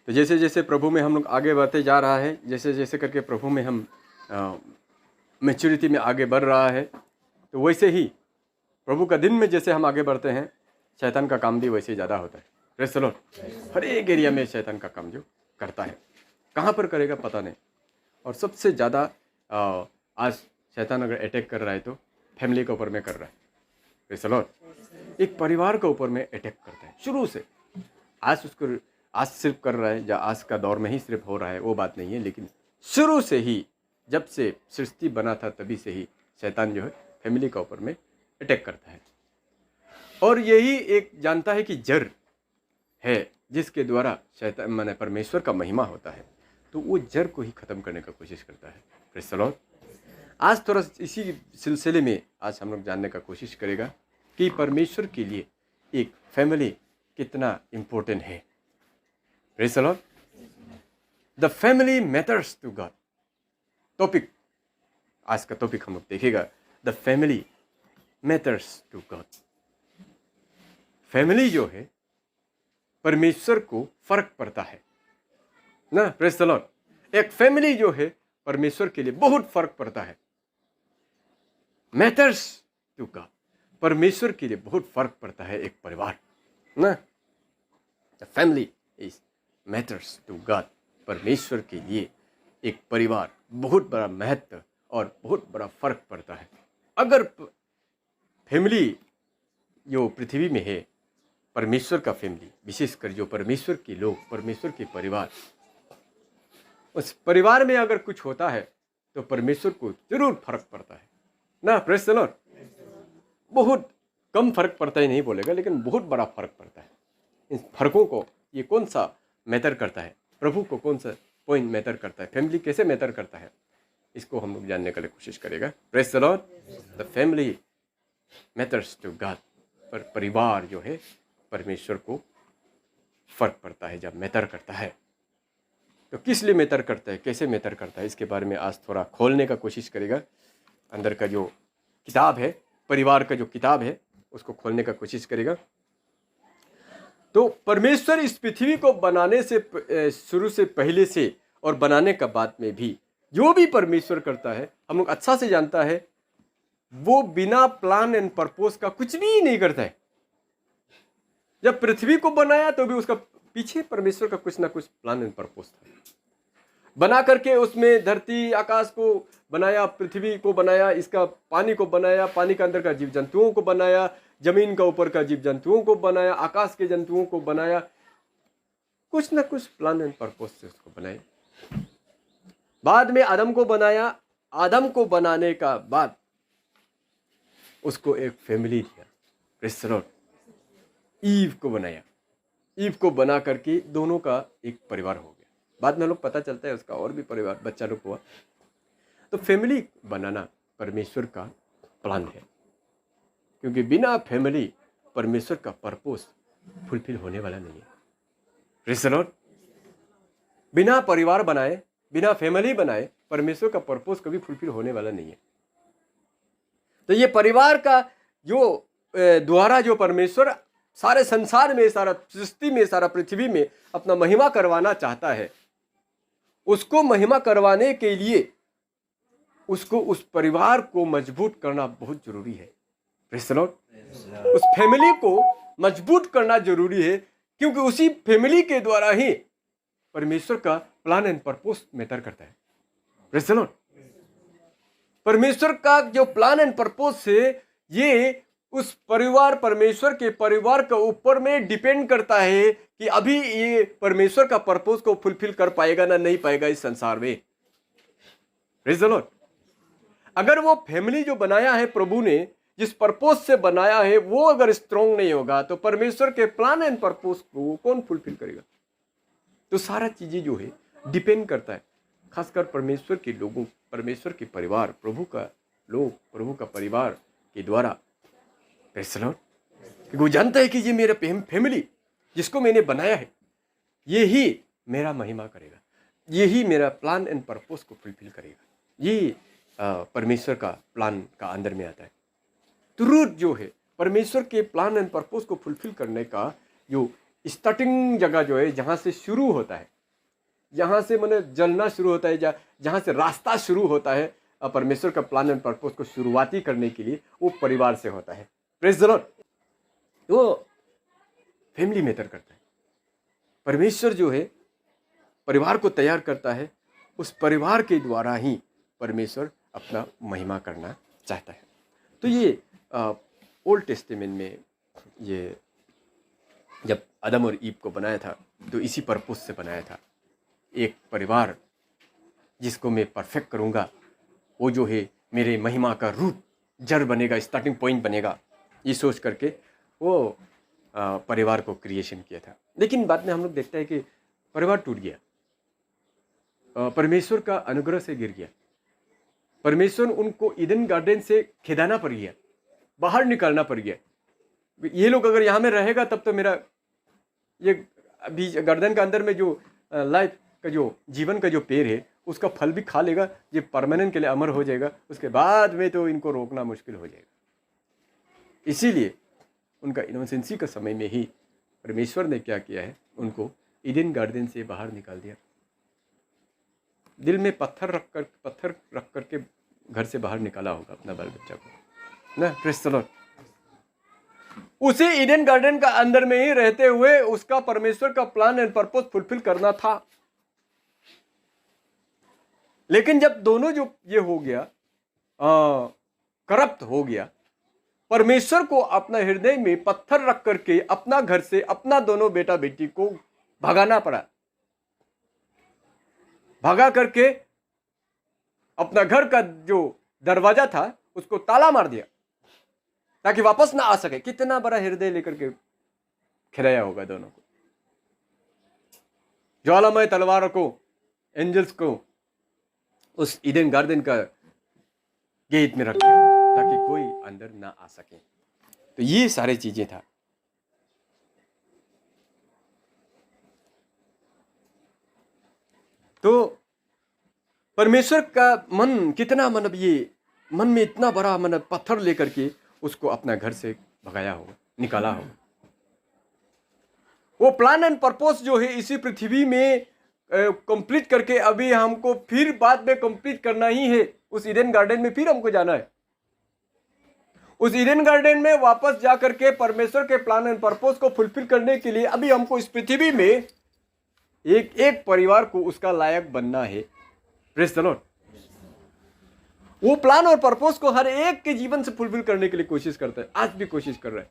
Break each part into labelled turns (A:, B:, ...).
A: तो जैसे जैसे प्रभु में हम लोग आगे बढ़ते जा रहा है, जैसे जैसे करके प्रभु में हम मैच्योरिटी में आगे बढ़ रहा है, तो वैसे ही प्रभु का दिन में जैसे हम आगे बढ़ते हैं, शैतान का काम भी वैसे ही ज़्यादा होता है। Praise the Lord. हर एक एरिया में शैतान का काम जो करता है, कहाँ पर करेगा पता नहीं। और सबसे ज़्यादा आज शैतान अगर अटैक कर रहा है तो फैमिली के ऊपर में कर रहा है। Praise the lord. एक परिवार के ऊपर में अटैक करता है शुरू से। आज सिर्फ कर रहा है या आज का दौर में ही सिर्फ हो रहा है वो बात नहीं है, लेकिन शुरू से ही जब से सृष्टि बना था तभी से ही शैतान जो है फैमिली के ऊपर में अटैक करता है। और यही एक जानता है कि जड़ है जिसके द्वारा शैतान माने परमेश्वर का महिमा होता है, तो वो जड़ को ही खत्म करने का कोशिश करता है। Praise the Lord. आज थोड़ा इसी सिलसिले में आज हम लोग जानने का कोशिश करेगा कि परमेश्वर के लिए एक फैमिली कितना इम्पोर्टेंट है। Praise the lord. The family matters to God. Topic, आज का टॉपिक हम लोग देखेगा, the family matters to God. Family जो है परमेश्वर को फर्क पड़ता है ना। Praise the lord. एक फैमिली जो है परमेश्वर के लिए बहुत फर्क पड़ता है। मैटर्स टू गॉड, परमेश्वर के लिए बहुत फर्क पड़ता है एक परिवार ना। The family is matters to God. परमेश्वर के लिए एक परिवार बहुत बड़ा महत्व और बहुत बड़ा फर्क पड़ता है। अगर फैमिली जो पृथ्वी में है, परमेश्वर का फैमिली, विशेषकर जो परमेश्वर के लोग, परमेश्वर के परिवार, उस परिवार में अगर कुछ होता है तो परमेश्वर को जरूर फर्क पड़ता है ना। Praise the Lord. बहुत कम फर्क पड़ता ही नहीं बोलेगा, लेकिन बहुत बड़ा फर्क पड़ता है। इन फर्कों को ये कौन सा मैटर करता है, प्रभु को कौन सा पॉइंट मैटर करता है, फैमिली कैसे मैटर करता है, इसको हम लोग जानने के लिए कोशिश करेगा। Praise the lord. The family matters to God. पर परिवार जो है परमेश्वर को फर्क पड़ता है जब मैटर करता है। तो किस लिए मैटर करता है, कैसे मैटर करता है, इसके बारे में आज थोड़ा खोलने का कोशिश करेगा। अंदर का जो किताब है, परिवार का जो किताब है, उसको खोलने का कोशिश करेगा। तो परमेश्वर इस पृथ्वी को बनाने से शुरू से पहले से और बनाने का बाद में भी जो भी परमेश्वर करता है, हम लोग अच्छा से जानता है, वो बिना प्लान एंड पर्पस का कुछ भी नहीं करता है। जब पृथ्वी को बनाया तो भी उसका पीछे परमेश्वर का कुछ ना कुछ प्लान एंड पर्पस था। बना करके उसमें धरती आकाश को बनाया, पृथ्वी को बनाया, इसका पानी को बनाया, पानी के अंदर का जीव जंतुओं को बनाया, जमीन का ऊपर का जीव जंतुओं को बनाया, आकाश के जंतुओं को बनाया, कुछ ना कुछ प्लान एंड पर्पस से उसको बनाया। बाद में आदम को बनाया। आदम को बनाने का बाद उसको एक फैमिली दिया। Praise the Lord. ईव को बनाया। ईव को बना करके दोनों का एक परिवार हो गया। बाद में लोग पता चलता है उसका और भी परिवार, बच्चा लोग हुआ। तो फैमिली बनाना परमेश्वर का प्लान है, क्योंकि बिना फैमिली परमेश्वर का पर्पस फुलफिल होने वाला नहीं है। Praise the Lord. बिना परिवार बनाए, बिना फैमिली बनाए परमेश्वर का पर्पस कभी फुलफिल होने वाला नहीं है। तो ये परिवार का जो द्वारा जो परमेश्वर सारे संसार में, सारा सृष्टि में, सारा पृथ्वी में अपना महिमा करवाना चाहता है, उसको महिमा करवाने के लिए उसको उस परिवार को मजबूत करना बहुत जरूरी है। Praise the Lord. उस फैमिली को मजबूत करना जरूरी है, क्योंकि उसी फैमिली के द्वारा ही परमेश्वर का प्लान एंड पर्पस मैटर करता है। Praise the Lord. परमेश्वर का जो प्लान एंड पर्पस है, ये उस परिवार, परमेश्वर के परिवार के ऊपर में डिपेंड करता है कि अभी ये परमेश्वर का पर्पस को फुलफिल कर पाएगा ना नहीं पाएगा इस संसार में। Praise the Lord. अगर वो फैमिली जो बनाया है प्रभु ने, जिस पर्पस से बनाया है, वो अगर स्ट्रॉन्ग नहीं होगा तो परमेश्वर के प्लान एंड पर्पस को कौन फुलफिल करेगा। तो सारा चीजें जो है डिपेंड करता है, खासकर परमेश्वर के लोगों, परमेश्वर के परिवार, प्रभु का लोग, प्रभु का परिवार के द्वारा। Praise the Lord. क्योंकि वो जानता है कि ये मेरा फैमिली जिसको मैंने बनाया है, ये ही मेरा महिमा करेगा, ये ही मेरा प्लान एंड पर्पस को फुलफिल करेगा। ये परमेश्वर का प्लान का अंदर में आता है। तुरंत जो है परमेश्वर के प्लान एंड पर्पस को फुलफिल करने का जो स्टार्टिंग जगह जो है, जहाँ से शुरू होता है, जहाँ से मैंने जलना शुरू होता है, जहाँ से रास्ता शुरू होता है परमेश्वर का प्लान एंड पर्पस को शुरुआती करने के लिए, वो परिवार से होता है। Praise the Lord. वो फैमिली मैटर करता है। परमेश्वर जो है परिवार को तैयार करता है, उस परिवार के द्वारा ही परमेश्वर अपना महिमा करना चाहता है। तो ये ओल्ड टेस्टामेंट में ये जब आदम और ईव को बनाया था तो इसी पर्पस से बनाया था। एक परिवार जिसको मैं परफेक्ट करूँगा, वो जो है मेरे महिमा का रूट जड़ बनेगा, स्टार्टिंग पॉइंट बनेगा, ये सोच करके वो परिवार को क्रिएशन किया था। लेकिन बाद में हम लोग देखते हैं कि परिवार टूट गया, परमेश्वर का अनुग्रह से गिर गया। परमेश्वर उनको ईडन गार्डन से खेदाना पड़ गया, बाहर निकालना पड़ गया। ये लोग अगर यहाँ में रहेगा तब तो मेरा ये अभी गर्दन के अंदर में जो लाइफ का जो जीवन का जो पेड़ है उसका फल भी खा लेगा, ये परमानेंट के लिए अमर हो जाएगा। उसके बाद में तो इनको रोकना मुश्किल हो जाएगा। इसीलिए उनका इनोसेंसी का समय में ही परमेश्वर ने क्या किया है, उनको ईडन गार्डन से बाहर निकाल दिया। दिल में पत्थर रख करके घर से बाहर निकाला होगा अपना बाल बच्चा को ना। Praise the Lord. उसी ईडन गार्डन का अंदर में ही रहते हुए उसका परमेश्वर का प्लान एंड पर्पस फुलफिल करना था। लेकिन जब दोनों जो ये हो गया, करप्ट हो गया, परमेश्वर को अपना हृदय में पत्थर रख करके अपना घर से अपना दोनों बेटा बेटी को भगाना पड़ा। भगा करके अपना घर का जो दरवाजा था उसको ताला मार दिया ताकि वापस ना आ सके। कितना बड़ा हृदय लेकर के खिलाया होगा दोनों को। ज्वालामय तलवार को, एंजल्स को उस ईडन गार्डन का गेट में रख दिया ताकि कोई अंदर ना आ सके। तो ये सारी चीजें था। तो परमेश्वर का मन कितना, मतलब ये मन में इतना बड़ा पत्थर लेकर के उसको अपना घर से भगाया होगा, निकाला होगा। वो प्लान एंड पर्पस जो है इसी पृथ्वी में कंप्लीट करके अभी हमको फिर बाद में कंप्लीट करना ही है। उस ईडन गार्डन में फिर हमको जाना है। उस ईडन गार्डन में वापस जाकर के परमेश्वर के प्लान एंड पर्पस को फुलफिल करने के लिए अभी हमको इस पृथ्वी में एक एक परिवार को उसका लायक बनना है। Praise the Lord. वो प्लान और पर्पस को हर एक के जीवन से फुलफिल करने के लिए कोशिश करता है, आज भी कोशिश कर रहा है।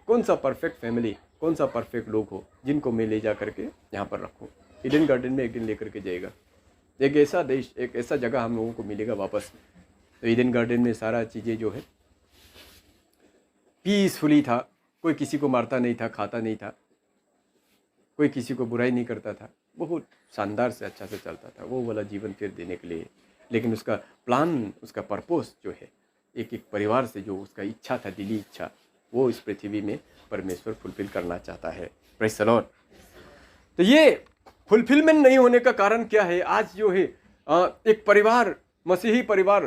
A: कौन सा परफेक्ट फैमिली, कौन सा परफेक्ट लोग हो जिनको मैं ले जा करके यहाँ पर रखूँ। ईडन गार्डन में एक दिन लेकर के जाएगा। एक ऐसा देश, एक ऐसा जगह हम लोगों को मिलेगा वापस। तो ईडन गार्डन में सारा चीज़ें जो है पीसफुली था। कोई किसी को मारता नहीं था, खाता नहीं था, कोई किसी को बुराई नहीं करता था। बहुत शानदार से अच्छा से चलता था। वो वाला जीवन फिर देने के लिए, लेकिन उसका प्लान, उसका पर्पस जो है एक एक परिवार से जो उसका इच्छा था, दिली इच्छा, वो इस पृथ्वी में परमेश्वर फुलफिल करना चाहता है। Praise the Lord. तो ये फुलफिलमेंट नहीं होने का कारण क्या है? आज जो है एक परिवार, मसीही परिवार,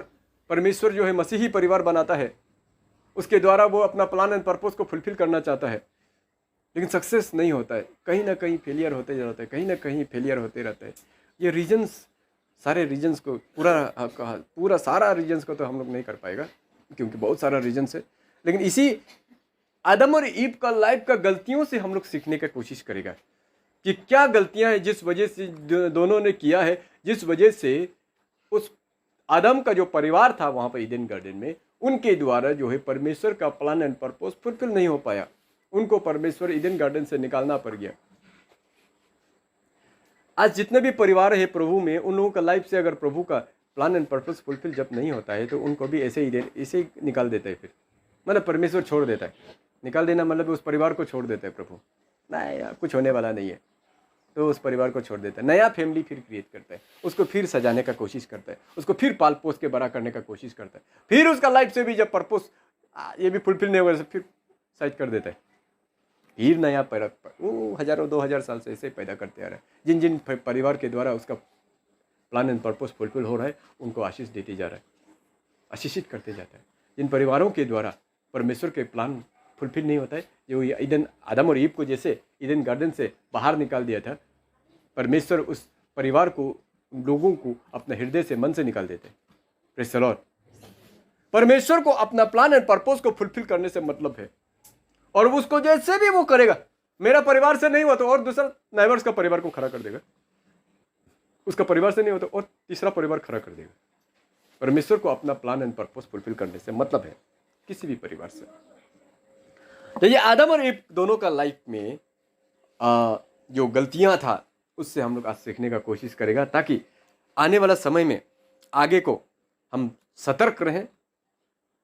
A: परमेश्वर जो है मसीही परिवार बनाता है, उसके द्वारा वो अपना प्लान एंड पर्पस को फुलफिल करना चाहता है, लेकिन सक्सेस नहीं होता है। कहीं ना कहीं फेलियर होते रहता है, कहीं ना कहीं फेलियर होते रहता है। ये रीजन्स, सारे रीजन्स को पूरा सारा रीजन्स को तो हम लोग नहीं कर पाएगा क्योंकि बहुत सारा रीजन्स है। लेकिन इसी आदम और ईव का लाइफ का गलतियों से हम लोग सीखने की कोशिश करेगा कि क्या गलतियां हैं जिस वजह से दोनों ने किया है, जिस वजह से उस आदम का जो परिवार था वहां पर ईडन गार्डन में, उनके द्वारा जो है परमेश्वर का प्लान एंड पर्पस फुलफिल नहीं हो पाया। उनको परमेश्वर ईडन गार्डन से निकालना पड़ गया। आज जितने भी परिवार है प्रभु में, उन लोगों का लाइफ से अगर प्रभु का प्लान एंड पर्पस फुलफिल जब नहीं होता है तो उनको भी ऐसे ही निकाल देता है। फिर मतलब परमेश्वर छोड़ देता है। निकाल देना मतलब उस परिवार को छोड़ देता है प्रभु। नहीं यार, कुछ होने वाला नहीं है, तो उस परिवार को छोड़ देता है। नया फैमिली फिर क्रिएट करता है, उसको फिर सजाने का कोशिश करता है, उसको फिर पाल पोस के बड़ा करने का कोशिश करता है। फिर उसका लाइफ से भी जब पर्पस ये भी फुलफिल नहीं होगा, फिर साइड कर देता है। फिर नया वो हजारों 2000 साल से ऐसे पैदा करते आ रहा है। जिन जिन परिवार के द्वारा उसका प्लान एंड पर्पस फुलफिल हो रहा है उनको आशीष देते जा रहा है, आशीषित करते जाता है। जिन परिवारों के द्वारा परमेश्वर के प्लान फुलफिल नहीं होता है, जो ईडन, आदम और ईव को जैसे ईडन गार्डन से बाहर निकाल दिया था, परमेश्वर उस परिवार को, लोगों को अपने हृदय से, मन से निकाल देते हैं। Praise the Lord. परमेश्वर को अपना प्लान एंड पर्पस को फुलफिल करने से मतलब है, और उसको जैसे भी वो करेगा, मेरा परिवार से नहीं हुआ तो और दूसरा नाइबर्स का परिवार को खड़ा कर देगा, उसका परिवार से नहीं हुआ तो और तीसरा परिवार खड़ा कर देगा। परमेश्वर को अपना प्लान एंड पर्पस फुलफिल करने से मतलब है किसी भी परिवार से। तो ये आदम और ईव दोनों का लाइफ में जो गलतियां था उससे हम लोग आज सीखने का कोशिश करेगा, ताकि आने वाला समय में आगे को हम सतर्क रहें,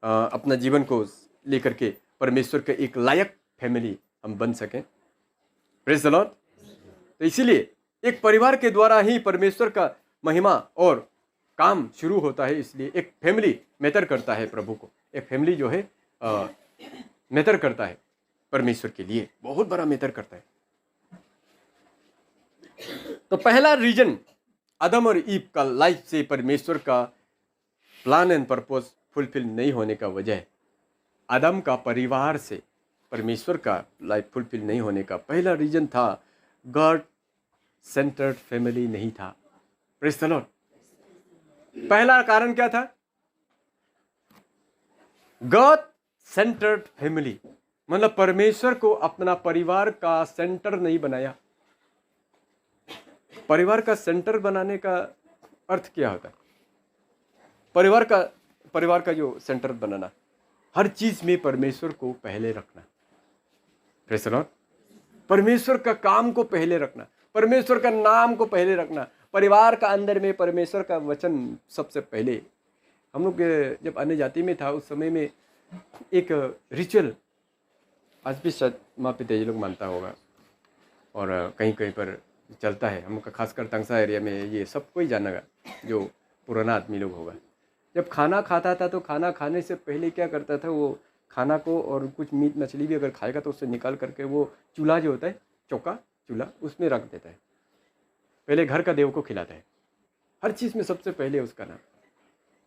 A: अपना जीवन को लेकर के परमेश्वर के एक लायक फैमिली हम बन सकें। Praise the Lord. तो इसीलिए एक परिवार के द्वारा ही परमेश्वर का महिमा और काम शुरू होता है। इसलिए एक फैमिली मैटर करता है प्रभु को, एक फैमिली जो है मैटर करता है परमेश्वर के लिए, बहुत बड़ा मैटर करता है। तो पहला रीजन आदम और ईव का लाइफ से परमेश्वर का प्लान एंड पर्पस फुलफिल नहीं होने का वजह, आदम का परिवार से परमेश्वर का लाइफ फुलफिल नहीं होने का पहला रीजन था गॉड सेंटर्ड फैमिली नहीं था। Praise the Lord. पहला कारण क्या था? गॉड सेंटर्ड फैमिली, मतलब परमेश्वर को अपना परिवार का सेंटर नहीं बनाया। परिवार का सेंटर बनाने का अर्थ क्या होता है? परिवार का जो सेंटर बनाना, हर चीज में परमेश्वर को पहले रखना। Praise the Lord. परमेश्वर का काम को पहले रखना, परमेश्वर का नाम को पहले रखना, परिवार का अंदर में परमेश्वर का वचन सबसे पहले। हम लोग जब अन्य जाति में था उस समय में एक रिचुअल, आज भी शायद माँ पिता ये लोग मानता होगा और कहीं कहीं पर चलता है, हम लोग का खासकर तंगसा एरिया में ये सब कोई जानेगा जो पुराना आदमी लोग होगा। जब खाना खाता था तो खाना खाने से पहले क्या करता था, वो खाना को और कुछ मीट मछली भी अगर खाएगा तो उससे निकाल करके वो चूल्हा जो होता है, चौका चूल्हा, उसमें रख देता है। पहले घर का देव को खिलाता है, हर चीज़ में सबसे पहले उसका नाम।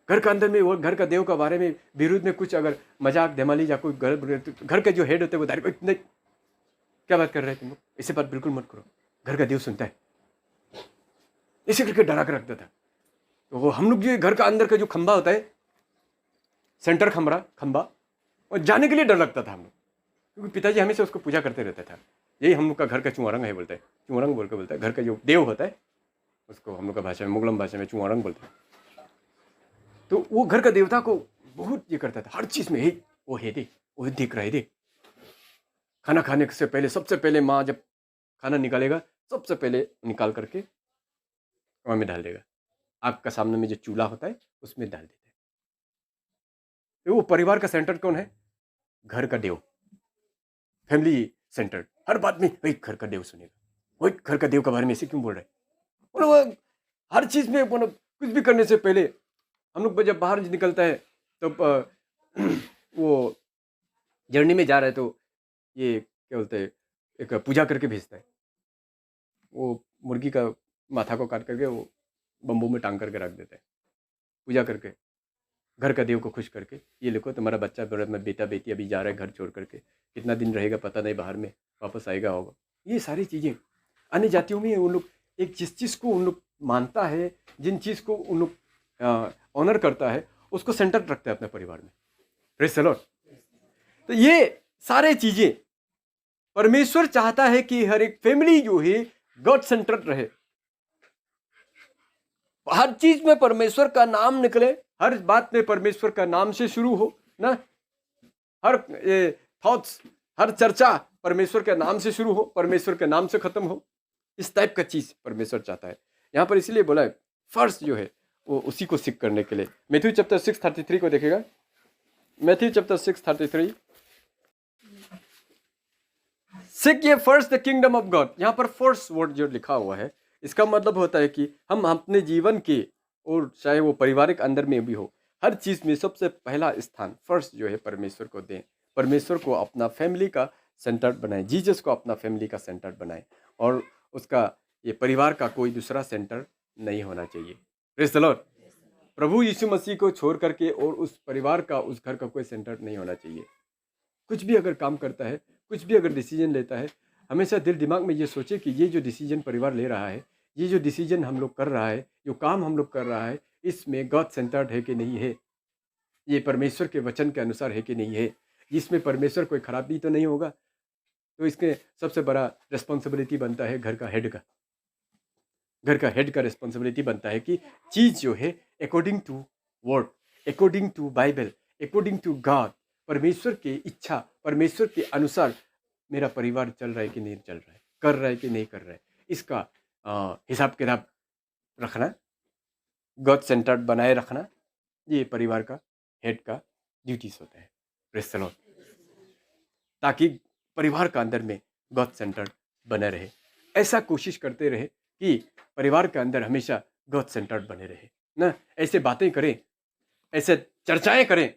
A: घर का अंदर में वो घर का देव का बारे में विरुद्ध में कुछ अगर मजाक धमाली या कोई घर का जो हेड होता है वो दारी नहीं, क्या बात कर रहे हैं तुम लोग, ऐसे बात बिल्कुल मत करो, घर का देव सुनता है, इसे करके डरा कर रखता था। तो वो हम लोग जो घर का अंदर का जो खंबा होता है, सेंटर खंबा, और जाने के लिए डर लगता था हम लोग, क्योंकि पिताजी हमेशा उसको पूजा करते रहता था। यही हम लोग का घर का चुआरंग है, बोलता है चुआरंग बोल के बोलता है। घर का जो देव होता है उसको हम लोग का भाषा में, मुगलम भाषा में चुआरंग बोलते हैं। तो वो घर का देवता को बहुत ये करता था, हर चीज में, हे वो है दे, वो देख रहा है दे। खाना खाने से पहले सबसे पहले माँ जब खाना निकालेगा सबसे पहले निकाल करके वहाँ में डाल देगा, आग का सामने में जो चूल्हा होता है उसमें डाल देते हैं। तो वो परिवार का सेंटर कौन है? घर का देव, फैमिली सेंटर। हर बात में वही घर का देव सुनेगा, वही घर का देव के बारे में ऐसे क्यों बोल रहे हैं। और वो हर चीज में कुछ भी करने से पहले हम लोग जब बाहर निकलता है तो वो जर्नी में जा रहा है तो ये क्या बोलते हैं, एक पूजा करके भेजता है। वो मुर्गी का माथा को काट करके वो बम्बू में टांग करके रख देता है, पूजा करके, घर का देव को खुश करके। ये लिखो तुम्हारा बच्चा में बेटा बेटी अभी जा रहा है घर छोड़ करके, कितना दिन रहेगा पता नहीं, बाहर में वापस आएगा होगा। ये सारी चीज़ें अन्य जातियों में उन लोग एक जिस चीज़ को उन लोग मानता है, जिन चीज़ को उन लोग ऑनर करता है, उसको सेंटर रखता है अपने परिवार में। Praise the Lord. तो ये सारे चीज़ें परमेश्वर चाहता है कि हर एक फैमिली जो है गॉड सेंटर्ड रहे, हर चीज में परमेश्वर का नाम निकले, हर बात में परमेश्वर का नाम से शुरू हो ना, हर थॉट्स, हर चर्चा परमेश्वर के नाम से शुरू हो, परमेश्वर के नाम से खत्म हो। इस टाइप का चीज परमेश्वर चाहता है। यहाँ पर इसीलिए बोला है फर्स्ट जो है वो उसी को सीख करने के लिए। मैथ्यू चैप्टर 6:33 को देखेगा, मैथ्यू चैप्टर 6:33, सीक ये first the kingdom of God. यहाँ पर फर्स्ट वर्ड जो लिखा हुआ है इसका मतलब होता है कि हम अपने जीवन के, और चाहे वो पारिवारिक अंदर में भी हो, हर चीज में सबसे पहला स्थान फर्स्ट जो है परमेश्वर को दें, परमेश्वर को अपना फैमिली का सेंटर बनाए, जीसस को अपना फैमिली का सेंटर बनाए, और उसका ये परिवार का कोई दूसरा सेंटर नहीं होना चाहिए। Praise the lord. प्रभु यीशु मसीह को छोड़ करके और उस परिवार का, उस घर का कोई सेंटर नहीं होना चाहिए। कुछ भी अगर काम करता है, कुछ भी अगर डिसीजन लेता है, हमेशा दिल दिमाग में ये सोचे कि ये जो डिसीजन परिवार ले रहा है ये जो डिसीजन हम लोग कर रहा है, जो काम हम लोग कर रहा है, इसमें गॉड सेंटर्ड है कि नहीं है, ये परमेश्वर के वचन के अनुसार है कि नहीं है, इसमें परमेश्वर कोई खराबी तो नहीं होगा। तो इसके सबसे बड़ा रिस्पॉन्सिबिलिटी बनता है घर का हेड का। घर का हेड का रिस्पॉन्सिबिलिटी बनता है कि चीज़ जो है according to word, according to Bible, according to God, परमेश्वर की इच्छा, परमेश्वर के अनुसार मेरा परिवार चल रहा है कि नहीं चल रहा है, कर रहा है कि नहीं कर रहा है, इसका हिसाब किताब रखना, गॉड सेंटर्ड बनाए रखना, ये परिवार का हेड का ड्यूटीज होता है। Praise the Lord. ताकि परिवार का अंदर में गॉड सेंटर्ड बने रहे, ऐसा कोशिश करते रहे कि परिवार के अंदर हमेशा गॉड सेंटर्ड बने रहे ना। ऐसे बातें करें, ऐसे चर्चाएं करें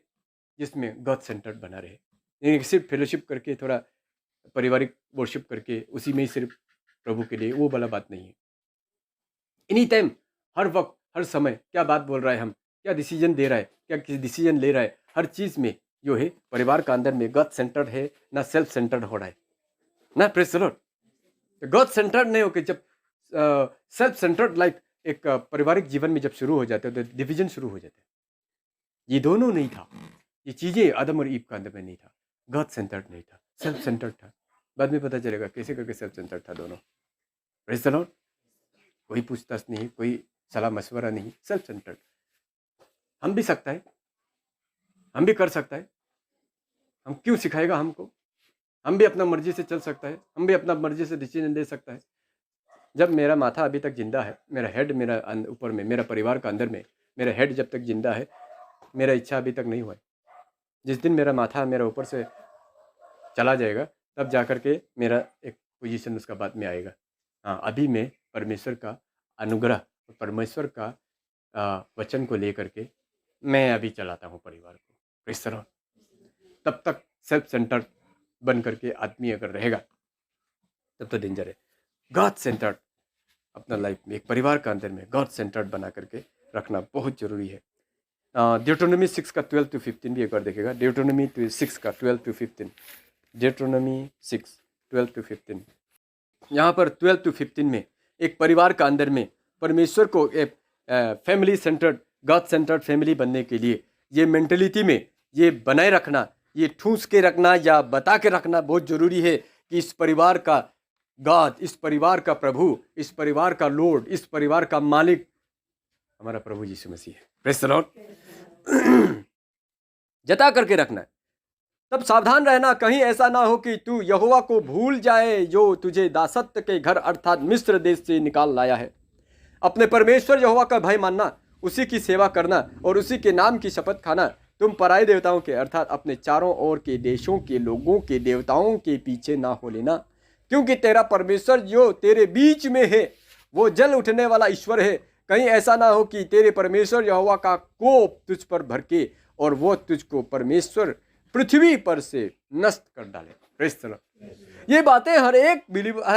A: जिसमें गॉड सेंटर्ड बना रहे, नहीं सिर्फ फेलोशिप करके थोड़ा पारिवारिक वर्शिप करके उसी में ही सिर्फ प्रभु के लिए, वो वाला बात नहीं है। एनी टाइम, हर वक्त, हर समय क्या बात बोल रहा है, हम क्या डिसीजन दे रहा है, क्या डिसीजन ले रहा है, हर चीज़ में जो है परिवार का अंदर में गॉड सेंटर्ड है ना सेल्फ सेंटर्ड हो रहा है ना। Praise the lord. God centred नहीं होकर जब सेल्फ सेंटर्ड लाइफ एक पारिवारिक जीवन में जब शुरू हो जाते हैं तो डिवीजन शुरू हो जाते हैं। ये दोनों नहीं था, ये चीज़ें आदम और ईव का अंदर में नहीं था। गॉड सेंटर्ड नहीं था, सेल्फ सेंटर्ड था। बाद में पता चलेगा कैसे करके सेल्फ सेंटर्ड था दोनों। Praise the Lord. कोई पूछताछ नहीं, कोई सलाह मशवरा नहीं, सेल्फ सेंटर्ड। हम भी सकता है, हम भी कर सकता है, हम क्यों सिखाएगा हमको, हम भी अपना मर्जी से चल सकता है, हम भी अपना मर्जी से डिसीजन ले सकता है। जब मेरा माथा अभी तक जिंदा है, मेरा हेड मेरा ऊपर में, मेरा परिवार का अंदर में मेरा हेड जब तक जिंदा है, मेरा इच्छा अभी तक नहीं हुआ है। जिस दिन मेरा माथा मेरा ऊपर से चला जाएगा तब जा कर के मेरा एक पोजीशन उसका बाद में आएगा। हाँ, अभी मैं परमेश्वर का अनुग्रह, परमेश्वर का वचन को लेकर के मैं अभी चलाता हूँ परिवार को। इस तरह तब तक सेल्फ सेंटर्ड बन करके आदमी अगर रहेगा तब तो डेंजर है। गॉड सेंटर्ड अपना लाइफ में, एक परिवार का अंदर में गॉड सेंटर्ड बना करके रखना बहुत जरूरी है। ड्यूटोनॉमी 6 का 12 to 15 भी एक बार देखेगा। ड्यूटोनॉमी 6 का 12 to 15, ड्यूटोनॉमी 6 12 to 15। यहाँ पर 12 to 15 में एक परिवार का अंदर में परमेश्वर को एक family centred, God centred family बनने के लिए ये मेंटलिटी में ये बनाए रखना, ये ठूस के रखना या बता के रखना बहुत जरूरी है कि इस परिवार का गॉड, इस परिवार का प्रभु, इस परिवार का लॉर्ड, इस परिवार का मालिक हमारा प्रभु यीशु मसीह है। Praise the Lord. जता करके रखना है। तब सावधान रहना, कहीं ऐसा ना हो कि तू यहोवा को भूल जाए जो तुझे दासत्व के घर अर्थात मिस्र देश से निकाल लाया है। अपने परमेश्वर यहोवा का भय मानना, उसी की सेवा करना और उसी के नाम की शपथ खाना। तुम पराये देवताओं के अर्थात अपने चारों ओर के देशों के लोगों के देवताओं के पीछे ना हो लेना, क्योंकि तेरा परमेश्वर जो तेरे बीच में है वो जल उठने वाला ईश्वर है। कहीं ऐसा ना हो कि तेरे परमेश्वर यहोवा का कोप तुझ पर भड़के और वो तुझको परमेश्वर पृथ्वी पर से नष्ट कर डाले। Praise the Lord. ये बातें हर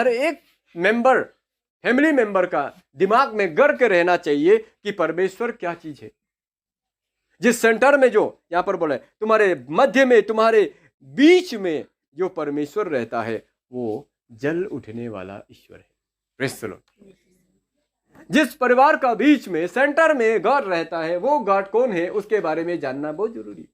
A: एक मेंबर, फैमिली मेंबर का दिमाग में गर के रहना चाहिए कि परमेश्वर क्या चीज है। जिस सेंटर में, जो यहां पर बोले तुम्हारे मध्य में, तुम्हारे बीच में जो परमेश्वर रहता है वो जल उठने वाला ईश्वर है। Praise the Lord. जिस परिवार का बीच में, सेंटर में गॉड रहता है, वो गॉड कौन है उसके बारे में जानना बहुत जरूरी है।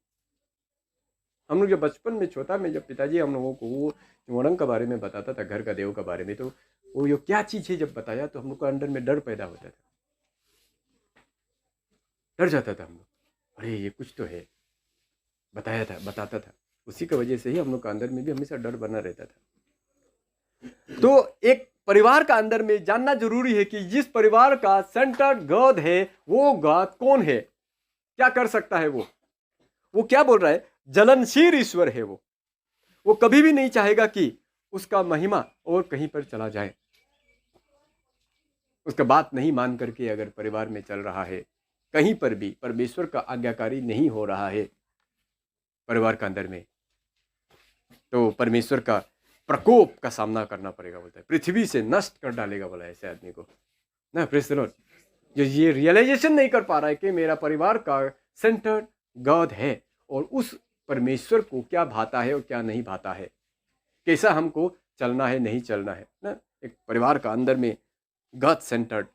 A: हम लोग जब बचपन में, छोटा में, जब पिताजी हम लोगों को वो चुमोड़ंग के बारे में बताता था, घर का देव के बारे में, तो वो यो क्या चीज है जब बताया तो हम लोग को अंदर में डर पैदा होता था, डर जाता था हम लोग, अरे ये कुछ तो है, बताता था। उसी की वजह से ही हम लोग का अंदर में भी हमेशा डर बना रहता था। तो एक परिवार का अंदर में जानना जरूरी है कि जिस परिवार का सेंटर गॉड है वो गॉड कौन है, क्या कर सकता है, वो क्या बोल रहा है। जलनशील ईश्वर है वो कभी भी नहीं चाहेगा कि उसका महिमा और कहीं पर चला जाए। उसका बात नहीं मान करके अगर परिवार में चल रहा है, कहीं पर भी परमेश्वर का आज्ञाकारी नहीं हो रहा है परिवार का अंदर में, तो परमेश्वर का प्रकोप का सामना करना पड़ेगा। बोलता है पृथ्वी से नष्ट कर डालेगा, बोला ऐसे आदमी को ना। Praise the Lord. जो ये रियलाइजेशन नहीं कर पा रहा है कि मेरा परिवार का सेंटर गॉड है और उस परमेश्वर को क्या भाता है और क्या नहीं भाता है, कैसा हमको चलना है नहीं चलना है ना। एक परिवार का अंदर में गॉड सेंटर्ड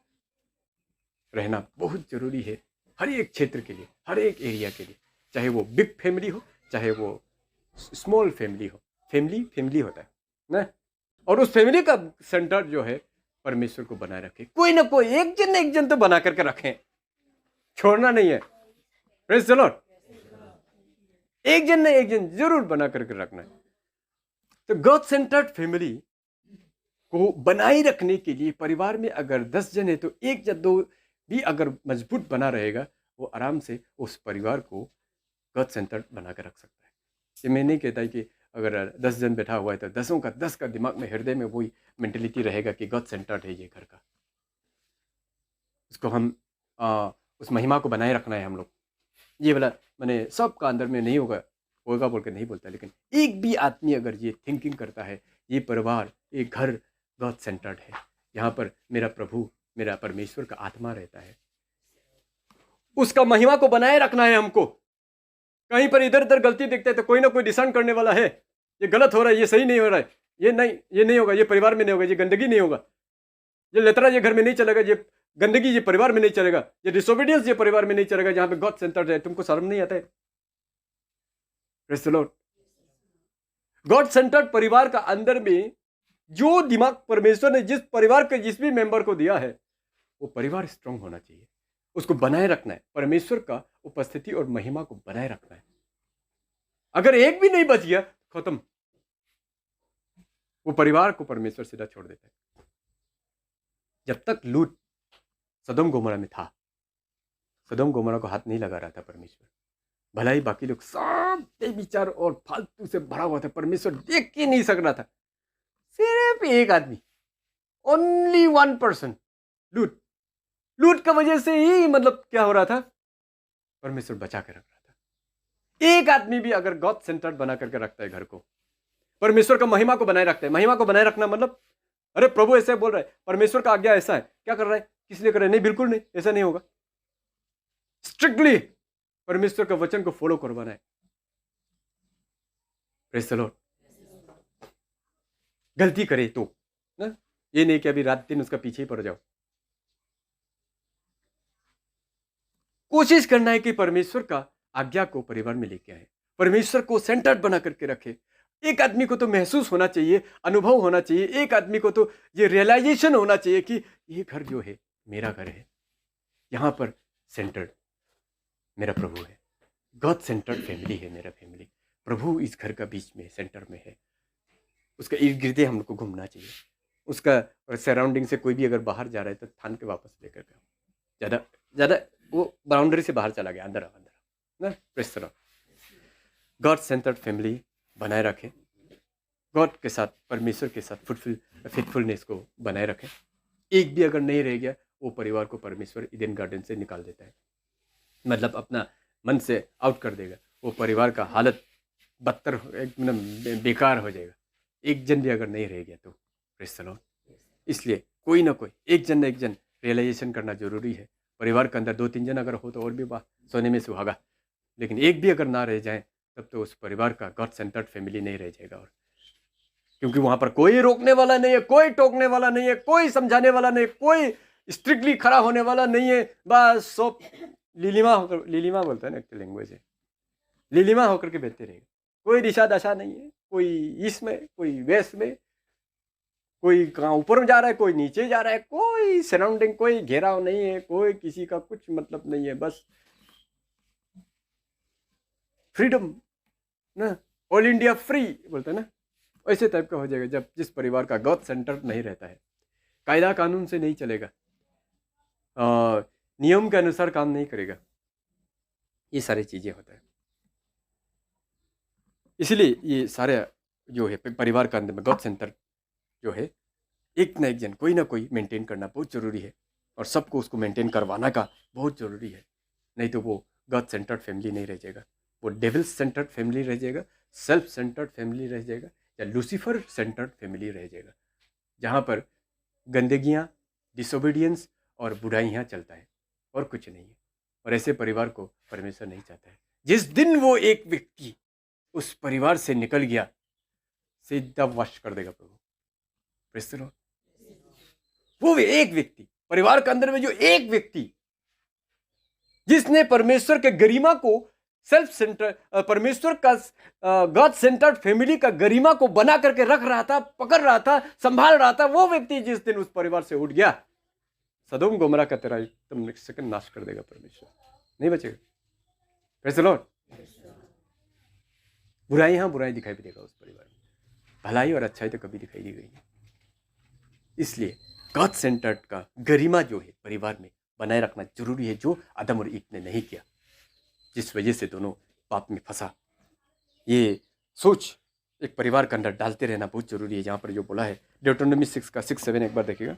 A: रहना बहुत जरूरी है हर एक क्षेत्र के लिए, हर एक एरिया के लिए, चाहे वो बिग फैमिली हो, चाहे वो स्मॉल फैमिली हो। फैमिली फैमिली होता है ना, और उस फैमिली का सेंटर जो है परमेश्वर को बनाए रखे। कोई ना कोई एक जन तो बना करके रखें, छोड़ना नहीं है। Praise the lord. एक जन जरूर बना करके रखना है। तो गॉड सेंटर्ड फैमिली को बनाए रखने के लिए परिवार में अगर 10 जन है तो एक या दो भी अगर मजबूत बना रहेगा, वो आराम से उस परिवार को गॉड सेंटर्ड बना कर रख सकता है। ये मैं नहीं कहता कि अगर 10 जन बैठा हुआ है तो 10 का 10 का दिमाग में, हृदय में वही मेंटेलिटी रहेगा कि गॉड सेंटर्ड है ये घर का। उसको हम उस महिमा को बनाए रखना है हम लोग। ये वाला मैंने सबका अंदर में नहीं होगा बोल के नहीं बोलता, लेकिन एक भी आदमी अगर ये थिंकिंग करता है, ये परिवार, ये घर गॉड सेंटर्ड है, यहाँ पर मेरा प्रभु, मेरा परमेश्वर का आत्मा रहता है, उसका महिमा को बनाए रखना है हमको। कहीं पर इधर उधर गलती दिखते है तो कोई ना कोई डिसाइड करने वाला है, ये गलत हो रहा है, ये सही नहीं हो रहा है, ये नहीं होगा, ये परिवार में नहीं होगा, ये गंदगी नहीं होगा, ये लेतरा ये घर में नहीं चलेगा, ये गंदगी ये परिवार में नहीं चलेगा, ये डिसोबीडियंस ये परिवार में नहीं चलेगा, जहां पे गॉड सेंटर्ड है। तुमको शर्म नहीं आता है? Praise the lord. God centred परिवार का अंदर में जो दिमाग परमेश्वर ने जिस परिवार के जिस भी मेंबर को दिया है, वो परिवार स्ट्रांग होना चाहिए, उसको बनाए रखना है, परमेश्वर का उपस्थिति और महिमा को बनाए रखना है। अगर एक भी नहीं बच गया, खत्म, वो परिवार को परमेश्वर सीधा छोड़ देता है। जब तक लूत सदोम गोमोरा में था, सदोम गोमोरा को हाथ नहीं लगा रहा था परमेश्वर। भला ही बाकी लोग सब बेविचार और फालतू से भरा हुआ था, परमेश्वर देख के नहीं सक रहा था। सिर्फ एक आदमी, ओनली 1%, लूत का वजह से ही मतलब क्या हो रहा था, परमेश्वर बचा के रख रहा था। एक आदमी भी अगर गॉड सेंटर्ड बना करके रखता है घर को, परमेश्वर का महिमा को बनाए रखता है। महिमा को बनाए रखना मतलब, अरे प्रभु ऐसे बोल रहा है, परमेश्वर का आज्ञा ऐसा है, क्या कर रहा है, किस लिए कर रहा है? नहीं, बिल्कुल नहीं, ऐसा नहीं होगा। स्ट्रिक्टली परमेश्वर का वचन को फॉलो करवाना है। Praise the Lord. गलती करे तो ना, ये नहीं कि अभी रात दिन उसका पीछे ही पड़ जाओ। कोशिश करना है कि परमेश्वर का आज्ञा को परिवार में लेके आए, परमेश्वर को सेंटर्ड बना करके रखे। एक आदमी को तो महसूस होना चाहिए, अनुभव होना चाहिए, एक आदमी को तो ये रियलाइजेशन होना चाहिए कि ये घर जो है मेरा घर है, यहाँ पर सेंटर्ड मेरा प्रभु है, गॉड सेंटर्ड फैमिली है मेरा फैमिली, प्रभु इस घर का बीच में सेंटर में है। उसका इर्द गिर्द हम लोग को घूमना चाहिए, उसका सराउंडिंग से कोई भी अगर बाहर जा रहा है तो थान के वापस लेकर के, ज़्यादा वो बाउंड्री से बाहर चला गया, अंदर ना। Praise the lord. God centred family बनाए रखें, गॉड के साथ, परमेश्वर के साथ फेथफुलनेस को बनाए रखें। एक भी अगर नहीं रह गया, वो परिवार को परमेश्वर ईडन गार्डन से निकाल देता है, मतलब अपना मन से आउट कर देगा। वो परिवार का हालत बदतर, एकदम बेकार हो जाएगा। एक जन भी अगर नहीं रह गया तो। Praise the Lord. इसलिए कोई ना कोई एक जन रियलाइजेशन करना जरूरी है। परिवार के अंदर 2-3 जन अगर हो तो और भी वाह, सोने में सुहागा, लेकिन एक भी अगर ना रह जाए तब तो उस परिवार का गॉड सेंटर्ड फैमिली नहीं रह जाएगा। और क्योंकि वहां पर कोई रोकने वाला नहीं है, कोई टोकने वाला नहीं है, कोई समझाने वाला नहीं, कोई स्ट्रिक्टली खड़ा होने वाला नहीं है। बस सब लीलिमा बोलता है ना, एक लैंग्वेज है, लीलिमा होकर के बैठते रहेगा। कोई दिशा दशा नहीं है, कोई ईस्ट में, कोई वेस्ट में, कोई कहाँ ऊपर जा रहा है, कोई नीचे जा रहा है, कोई सराउंडिंग, कोई घेराव नहीं है, कोई किसी का कुछ मतलब नहीं है, बस फ्रीडम ना, ऑल इंडिया फ्री बोलते हैं ना, ऐसे टाइप का हो जाएगा जब जिस परिवार का गॉड सेंटर नहीं रहता है। कायदा कानून से नहीं चलेगा, नियम के अनुसार काम नहीं करेगा, ये सारी चीजें होता है। इसलिए ये सारे जो है परिवार का अंदर में गॉड सेंटर जो है, एक ना एक जन कोई ना कोई मेंटेन करना बहुत जरूरी है, और सबको उसको मेंटेन करवाना का बहुत जरूरी है। नहीं तो वो गॉड सेंटर्ड फैमिली नहीं रह जाएगा, वो डेविल सेंटर्ड फैमिली रह जाएगा, सेल्फ सेंटर्ड फैमिली रह जाएगा, या लूसीफर सेंटर्ड फैमिली रह जाएगा, जहाँ पर गंदगियाँ, डिसोबीडियंस और बुराइयाँ चलता है और कुछ नहीं है। और ऐसे परिवार को परमेश्वर नहीं चाहता है। जिस दिन वो एक व्यक्ति उस परिवार से निकल गया, सीधा वश कर देगा प्रभु। Praise the Lord. वो भी एक व्यक्ति, परिवार के अंदर में जो एक व्यक्ति जिसने परमेश्वर के गरिमा को सेल्फ सेंटर, परमेश्वर का गॉड सेंटर्ड फैमिली का गरिमा को बना करके रख रहा था, पकड़ रहा था, संभाल रहा था, वो व्यक्ति जिस दिन उस परिवार से उठ गया, सदोम गोमरा का तेरा एकदम सेकंड नाश कर देगा परमेश्वर, नहीं बचेगा। Praise the Lord. बुराई, हाँ बुराई दिखाई भी देगा उस परिवार में, भलाई और अच्छाई तो कभी दिखाई नहीं गई। इसलिए गॉड सेंटर्ड का गरिमा जो है परिवार में बनाए रखना जरूरी है, जो आदम और ईव ने नहीं किया, जिस वजह से दोनों पाप में फंसा। ये सोच एक परिवार के अंदर डालते रहना बहुत जरूरी है। जहाँ पर जो बोला है डियोटोनॉमी 6 का 6-7 एक बार देखिएगा,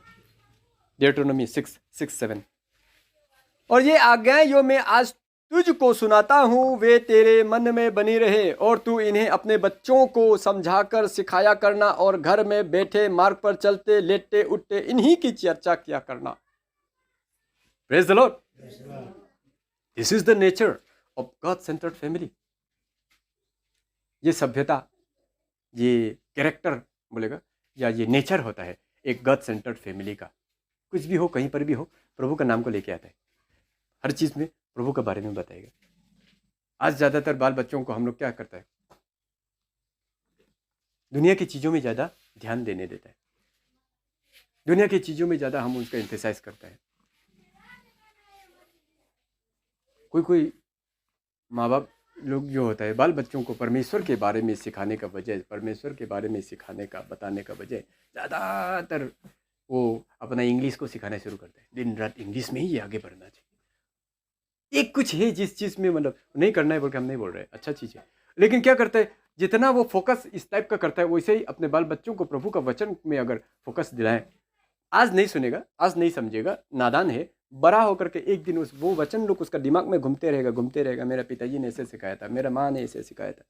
A: डियोटोनॉमी 6-7। और ये आज्ञाएं जो मैं आज तुझको सुनाता हूँ वे तेरे मन में बनी रहे, और तू इन्हें अपने बच्चों को समझाकर सिखाया करना, और घर में बैठे मार्ग पर चलते लेटते उठते इन्हीं की चर्चा किया करना। Praise the Lord. This is the nature of God centred family. ये सभ्यता, ये कैरेक्टर बोलेगा, या ये नेचर होता है एक गॉड सेंटर्ड फैमिली का। कुछ भी हो, कहीं पर भी हो, प्रभु का नाम को लेके आता है, हर चीज में प्रभु के बारे में बताएगा। आज ज्यादातर बाल बच्चों को हम लोग क्या करता है, दुनिया की चीजों में ज्यादा ध्यान देने देता है, दुनिया की चीजों में ज्यादा हम उसका एम्फेसाइज करता है। कोई माँ बाप लोग जो होता है बाल बच्चों को परमेश्वर के बारे में सिखाने का बजाय, परमेश्वर के बारे में सिखाने का बताने का बजाय ज़्यादातर वो अपना इंग्लिश को सिखाना शुरू करते हैं। दिन रात इंग्लिश में ही ये आगे बढ़ना चाहिए। एक कुछ है जिस चीज़ में मतलब नहीं करना है बोल के हम नहीं बोल रहे, अच्छा चीज़ है, लेकिन क्या करता है, जितना वो फोकस इस टाइप का करता है वैसे ही अपने बाल बच्चों को प्रभु का वचन में अगर फोकस दिलाएं, आज नहीं सुनेगा, आज नहीं समझेगा, नादान है, बड़ा होकर के एक दिन वो वचन लोग उसका दिमाग में घूमते रहेगा। मेरा पिताजी ने ऐसे सिखाया था, मेरा माँ ने ऐसे सिखाया था।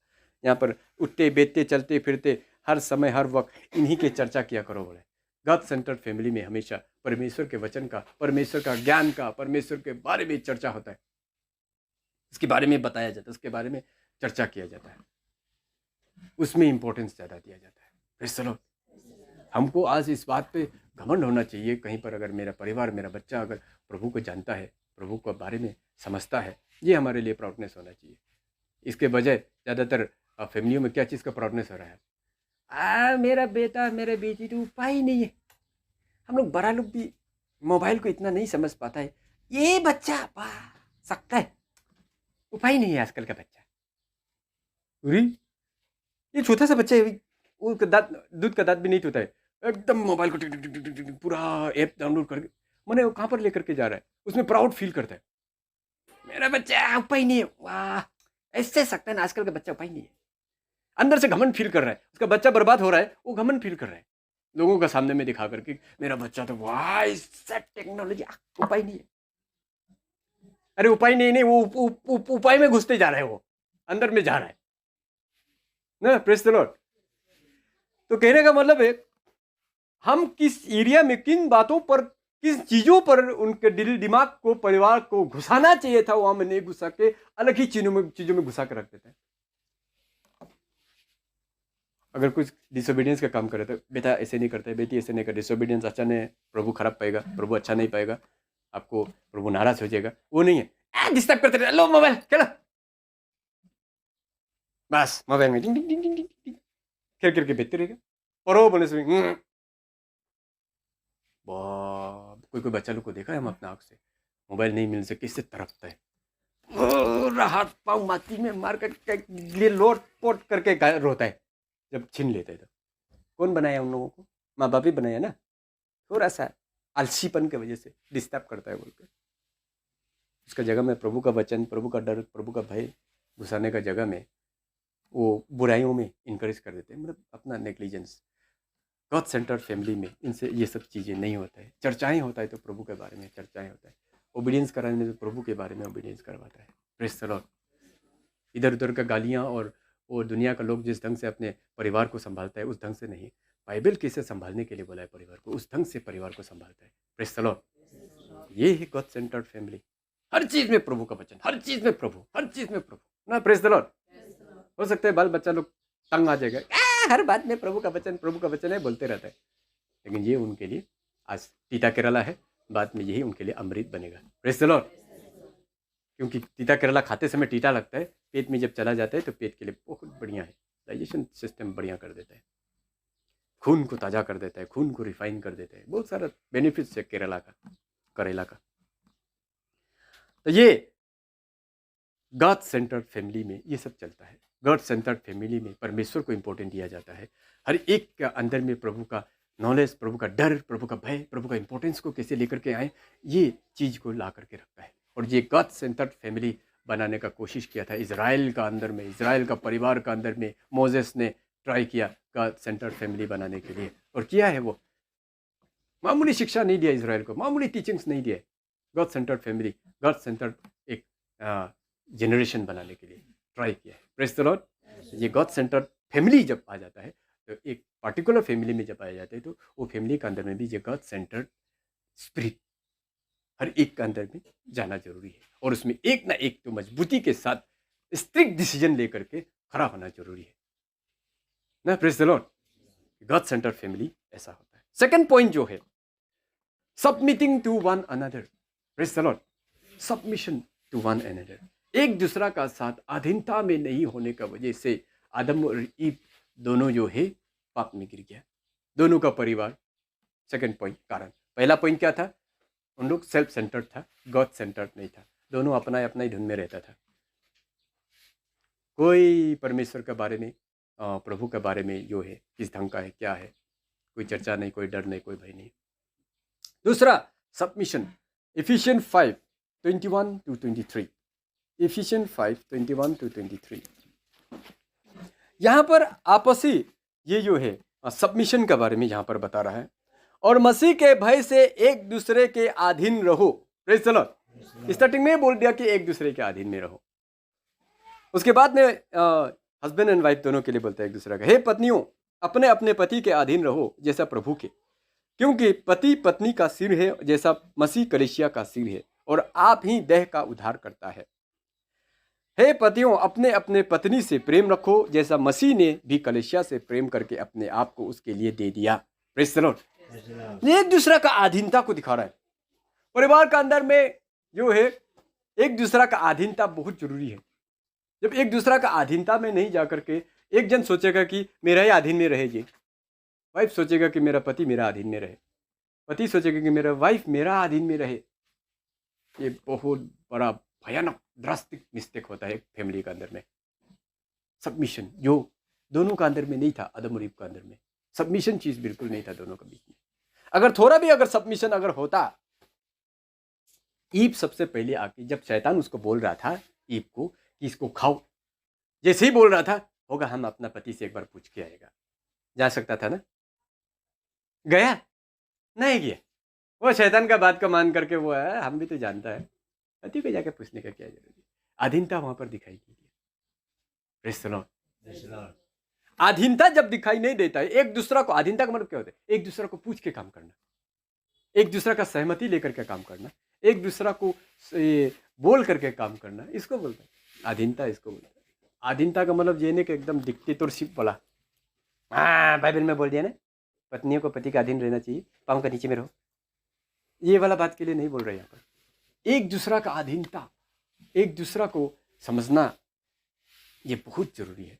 A: यहाँ पर उठते बैठते चलते फिरते हर समय हर वक्त इन्हीं के चर्चा किया करो बोले। गॉड सेंटर्ड फैमिली में हमेशा परमेश्वर के वचन का, परमेश्वर का ज्ञान का, परमेश्वर के बारे में चर्चा होता है, उसके बारे में बताया जाता है, उसके बारे में चर्चा किया जाता है, उसमें इंपॉर्टेंस ज़्यादा दिया जाता है। चलो हमको आज इस बात पे घमंड होना चाहिए, कहीं पर अगर मेरा परिवार, मेरा बच्चा अगर प्रभु को जानता है, प्रभु के बारे में समझता है, ये हमारे लिए प्राउडनेस होना चाहिए। इसके बजाय ज़्यादातर फैमिलियों में क्या चीज़ का प्राउडनेस हो रहा है, मेरा बेटा मेरे बेटी तो उपाय ही नहीं है। हम लोग बड़ा लोग भी मोबाइल को इतना नहीं समझ पाता है, ये बच्चा सकता है, उपाय नहीं है आजकल का बच्चा। ये छोटा सा बच्चा है, वो दूध का दांत भी नहीं टूटा है, एकदम मोबाइल को पूरा ऐप डाउनलोड करके मैंने वो कहाँ पर लेकर के जा रहा है, उसमें प्राउड फील करता है, मेरा बच्चा उपाय नहीं है। वाह, ऐसे सकता है ना, आजकल का बच्चा उपाय नहीं है, अंदर से घमंड फील कर रहा है, उसका बच्चा बर्बाद हो रहा है, वो घमंड फील कर रहा है लोगों का सामने में दिखा करके, मेरा बच्चा तो वाह इससे टेक्नोलॉजी, उपाय नहीं है। अरे उपाय नहीं, वो उपाय में घुसते जा रहा है, वो अंदर में जा रहा है ना। Praise the Lord. तो कहने का मतलब है हम किस एरिया में, किन बातों पर, किस चीजों पर उनके दिल दिमाग को, परिवार को घुसाना चाहिए था, वो हम नहीं घुसा के अलग ही चीजों में घुसा के रख देते हैं। अगर कुछ डिसोबीडियंस का काम करे तो बेटा ऐसे नहीं करता है, बेटी ऐसे नहीं करती, डिसोबीडियंस अच्छा नहीं है, प्रभु खराब पाएगा, प्रभु अच्छा नहीं पाएगा, आपको प्रभु नाराज हो जाएगा, वो नहीं है। डिस्टर्ब करते रहे, लो मोबाइल खेलो, बस मोबाइल में डिंग डिंग डिंग डिंग डिंग खेल करके बेचते रहेगा। और वो बोले कोई बच्चा लोग को देखा है हम अपना आँख से, मोबाइल नहीं मिलने से किससे तरफता है, हाथ पाँव माटी में मार कर लोट पोट करके रोता है जब छीन लेते हैं। तो कौन बनाया उन लोगों को, माँ बाप ही बनाया ना, थोड़ा सा आलसीपन की वजह से डिस्टर्ब करता है बोलकर। उसका जगह में प्रभु का वचन, प्रभु का डर, प्रभु का भय घुसाने का जगह में वो बुराइयों में इनकरेज कर देते हैं, मतलब अपना नेग्लिजेंस। गॉड सेंटर्ड फैमिली में इनसे ये सब चीज़ें नहीं होता है। चर्चाएं होता है तो प्रभु के बारे में चर्चाएं होता है, ओबीडियंस कराने तो प्रभु के बारे में ओबीडियंस करवाता है। Praise the Lord. इधर उधर का गालियाँ और वो दुनिया का लोग जिस ढंग से अपने परिवार को संभालता है उस ढंग से नहीं, बाइबल कैसे संभालने के लिए बोला है परिवार को, उस ढंग से परिवार को संभालता है। Praise the Lord. ये है गॉड सेंटर्ड फैमिली। हर चीज़ में प्रभु का वचन, हर चीज़ में प्रभु, हर चीज़ में प्रभु ना। Praise the Lord. हो सकता है बाल बच्चा लोग तंग आ जाएगा, हर बात में प्रभु का वचन है बोलते रहता है, लेकिन ये उनके लिए आज तीता केरला है, बाद में यही उनके लिए अमृत बनेगा। Praise the Lord. क्योंकि तीता केरला खाते समय तीता लगता है, पेट में जब चला जाता है तो पेट के लिए बहुत बढ़िया है, डाइजेशन सिस्टम बढ़िया कर देता है, खून को ताज़ा कर देता है, खून को रिफाइन कर देता है, बहुत सारा बेनिफिट्स है करेला का। तो ये गॉड सेंटर्ड फैमिली में ये सब चलता है। गॉड सेंटर्ड फैमिली में परमेश्वर को इंपॉर्टेंट दिया जाता है। हर एक के अंदर में प्रभु का नॉलेज, प्रभु का डर, प्रभु का भय, प्रभु का इंपॉर्टेंस को कैसे लेकर के आए, ये चीज़ को ला करके रखता है। और ये गॉड सेंटर्ड फैमिली बनाने का कोशिश किया था इज़राइल का अंदर में, इज़राइल का परिवार का अंदर में मोजेस ने ट्राई किया गॉड सेंटर्ड फैमिली बनाने के लिए, और किया है। वो मामूली शिक्षा नहीं दिया इज़राइल को, मामूली टीचिंग्स नहीं दिए। God centred family, God centred एक जनरेशन बनाने के लिए ट्राई किया है। Praise the Lord. ये गॉड सेंटर्ड फैमिली जब आ जाता है, तो एक पार्टिकुलर फैमिली में जब आ जाता है, तो वो फैमिली के अंदर में भी ये गॉड सेंटर्ड स्पिरिट हर एक के अंदर में जाना जरूरी है, और उसमें एक ना एक तो मजबूती के साथ स्ट्रिक्ट डिसीजन लेकर के खड़ा होना जरूरी है ना। Praise the lord. God centred family ऐसा होता है। सेकंड पॉइंट जो है, submitting to one another. Praise the lord. Submission to one another, एक दूसरा का साथ अधीनता में नहीं होने का वजह से आदम और ईव दोनों जो है पाप में गिर गया, दोनों का परिवार। सेकंड पॉइंट कारण। पहला पॉइंट क्या था, उन लोग सेल्फ सेंटर्ड था, गॉड सेंटर्ड नहीं था, दोनों अपना अपना धुन में रहता था। कोई परमेश्वर के बारे में, प्रभु के बारे में जो है किस ढंग का है, क्या है, कोई चर्चा नहीं, कोई डर नहीं, कोई भय नहीं। दूसरा सबमिशन, इफिशियन 5:21-23। इफिशियन 5:21-23। यहाँ पर आपसी ये जो है सबमिशन के बारे में यहाँ पर बता रहा है, और मसीह के भय से एक दूसरे के अधीन रहो। Praise the Lord. स्टार्टिंग में बोल दिया कि एक दूसरे के अधीन में रहो। उसके बाद में हस्बैंड एंड वाइफ दोनों के लिए बोलता है एक दूसरे का, हे पत्नियों अपने अपने पति के अधीन रहो जैसा प्रभु के, क्योंकि पति पत्नी का सिर है जैसा मसीह कलीसिया का सिर है, और आप ही देह का उद्धार करता है। हे पतियों अपने अपने पत्नी से प्रेम रखो जैसा मसीह ने भी कलीसिया से प्रेम करके अपने आप को उसके लिए दे दिया। Praise the lord. एक दूसरा का अधीनता को दिखा रहा है। परिवार का अंदर में जो है एक दूसरा का अधीनता बहुत जरूरी है। जब एक दूसरा का अधीनता में नहीं जा करके एक जन सोचेगा कि मेरा ही अधीन में रहे, जी वाइफ सोचेगा कि मेरा पति मेरा अधीन में रहे, पति सोचेगा कि मेरा वाइफ मेरा अधीन में रहे, ये बहुत बड़ा भयानक ड्रास्टिक मिस्टेक होता है फैमिली के अंदर में। सबमिशन जो दोनों का अंदर में नहीं था, आदम और ईव का अंदर में सबमिशन चीज बिल्कुल नहीं था दोनों के बीच में। अगर थोड़ा भी अगर सबमिशन अगर होता, ईव सबसे पहले आके जब शैतान उसको बोल रहा था ईव को कि इसको खाओ, जैसे ही बोल रहा था होगा हम अपना पति से एक बार पूछ के आएगा, जा सकता था ना, गया नहीं गया, वो शैतान का बात का मान करके वो है, हम भी तो जानता है, पति को जाके पूछने का क्या जरूरी है। अधीनता वहां पर दिखाई दी। Praise the Lord. अधीनता जब दिखाई नहीं देता है, एक दूसरा को, अधीनता का मतलब क्या होता है, एक दूसरा को पूछ के काम करना, एक दूसरा का सहमति लेकर के काम करना, एक दूसरा को बोल करके काम करना, इसको बोलता है अधीनता। इसको बोलता है अधीनता का मतलब ये नहीं कि एकदम डिक्टेटरशिप वाला, हाँ बाइबल में बोल दिया ना पत्नियों को पति का अधीन रहना चाहिए, पाँव का नीचे में रहो, ये वाला बात के लिए नहीं बोल रहे यहाँ पर। एक दूसरा का अधीनता, एक दूसरा को समझना, ये बहुत जरूरी है।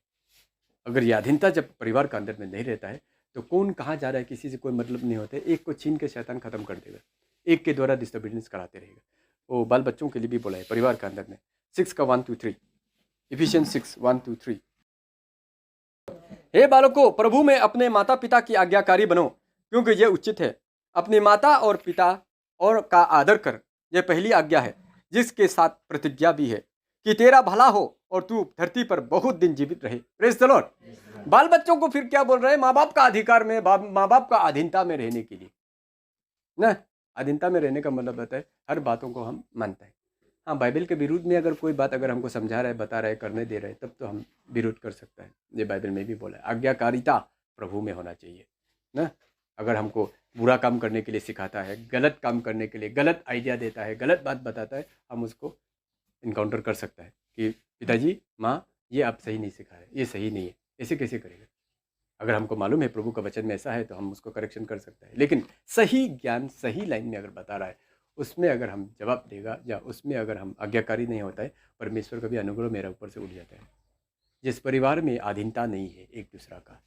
A: अगर ये अधीनता जब परिवार के अंदर में नहीं रहता है तो कौन कहाँ जा रहा है किसी से कोई मतलब नहीं होता है। एक को छीन के शैतान खत्म कर देगा, एक के द्वारा डिस्टर्बेंस कराते रहेगा। वो बाल बच्चों के लिए भी बोला है परिवार के अंदर में 6 का 1 2 3, इफिशियंस 6 1 2 3। हे बालकों प्रभु में अपने माता पिता की आज्ञाकारी बनो, क्योंकि यह उचित है। अपनी माता और पिता और का आदर कर, यह पहली आज्ञा है जिसके साथ प्रतिज्ञा भी है कि तेरा भला हो और तू धरती पर बहुत दिन जीवित रहे। Praise the Lord. बाल बच्चों को फिर क्या बोल रहे हैं, माँ बाप का अधिकार में, माँ बाप का अधीनता में रहने के लिए ना। अधीनता में रहने का मतलब होता है हर बातों को हम मानते हैं। हाँ बाइबल के विरुद्ध में अगर कोई बात अगर हमको समझा रहा है, बता रहा है, करने दे रहा है, तब तो हम विरोध कर सकते हैं। ये बाइबल में भी बोला है आज्ञाकारिता प्रभु में होना चाहिए ना। अगर हमको बुरा काम करने के लिए सिखाता है, गलत काम करने के लिए गलत आइडिया देता है, गलत बात बताता है, हम उसको इनकाउंटर कर सकता है कि पिताजी माँ ये आप सही नहीं सिखा रहे, ये सही नहीं है, ऐसे कैसे करेगा। अगर हमको मालूम है प्रभु का वचन में ऐसा है तो हम उसको करेक्शन कर सकते हैं, लेकिन सही ज्ञान सही लाइन में अगर बता रहा है, उसमें अगर हम जवाब देगा या उसमें अगर हम आज्ञाकारी नहीं होता है, परमेश्वर का भी अनुग्रह मेरा ऊपर से उठ जाता है। जिस परिवार में अधीनता नहीं है एक दूसरा का,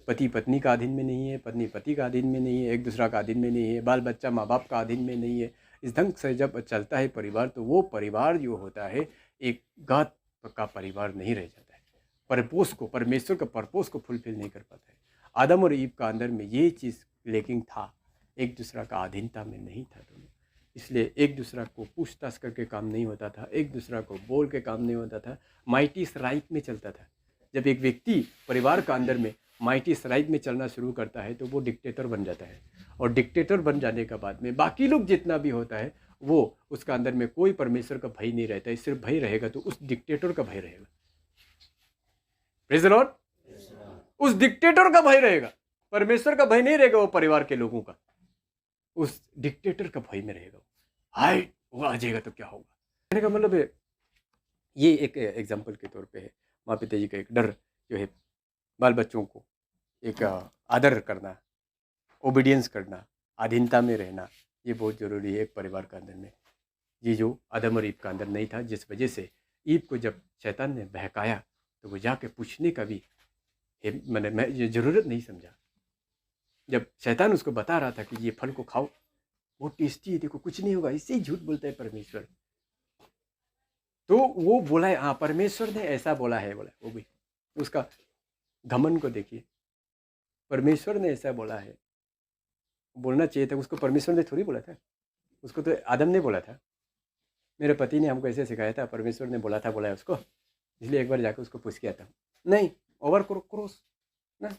A: पति पत्नी का अधीन में नहीं है, पत्नी पति का अधीन में नहीं है, एक दूसरा का अधीन में नहीं है, बाल बच्चा माँ बाप का अधीन में नहीं है, इस ढंग से जब चलता है परिवार, तो वो परिवार जो होता है एक गॉड का परिवार नहीं रह जाता है। परपोस को, परमेश्वर का परपोस को फुलफिल नहीं कर पाता है। आदम और ईव का अंदर में ये चीज़ लेकिन था, एक दूसरा का अधीनता में नहीं था दोनों, इसलिए एक दूसरा को पूछताछ करके काम नहीं होता था, एक दूसरा को बोल के काम नहीं होता था, माइटीस राइट में चलता था। जब एक व्यक्ति परिवार का अंदर में माइटीस राइट में चलना शुरू करता है तो वो डिक्टेटर बन जाता है, और डिक्टेटर बन जाने के बाद में बाकी लोग जितना भी होता है वो उसका अंदर में कोई परमेश्वर का भय नहीं रहता है, सिर्फ भय रहेगा तो उस डिक्टेटर का भय रहेगा। Praise the Lord. उस डिक्टेटर का भय रहेगा, परमेश्वर का भय नहीं रहेगा, वो परिवार के लोगों का, उस डिक्टेटर का भय में रहेगा। हाय वो आ जाएगा तो क्या होगा, कहने का मतलब है ये एक एग्जाम्पल के तौर पे है। माँ पिता जी का एक डर जो है, बाल बच्चों को एक आदर करना, ओबीडियंस करना, अधीनता में रहना, ये बहुत ज़रूरी है एक परिवार के अंदर में। ये जो आदम और ईव का अंदर नहीं था, जिस वजह से ईव को जब शैतान ने बहकाया तो वो जाके पूछने का भी मैंने ये ज़रूरत नहीं समझा। जब शैतान उसको बता रहा था कि ये फल को खाओ, वो टेस्टी है, देखो कुछ नहीं होगा, इससे ही झूठ बोलता है परमेश्वर। तो वो बोला है, हाँ परमेश्वर ने ऐसा बोला है, बोला वो भी, उसका घमंड को देखिए, परमेश्वर ने ऐसा बोला है। बोलना चाहिए था उसको, परमेश्वर ने थोड़ी बोला था, उसको तो आदम ने बोला था। मेरे पति ने हमको ऐसे सिखाया था, परमेश्वर ने बोला था, बोला है उसको, इसलिए एक बार जाकर उसको पूछ के आता हूँ। नहीं, ओवर क्रॉस ना,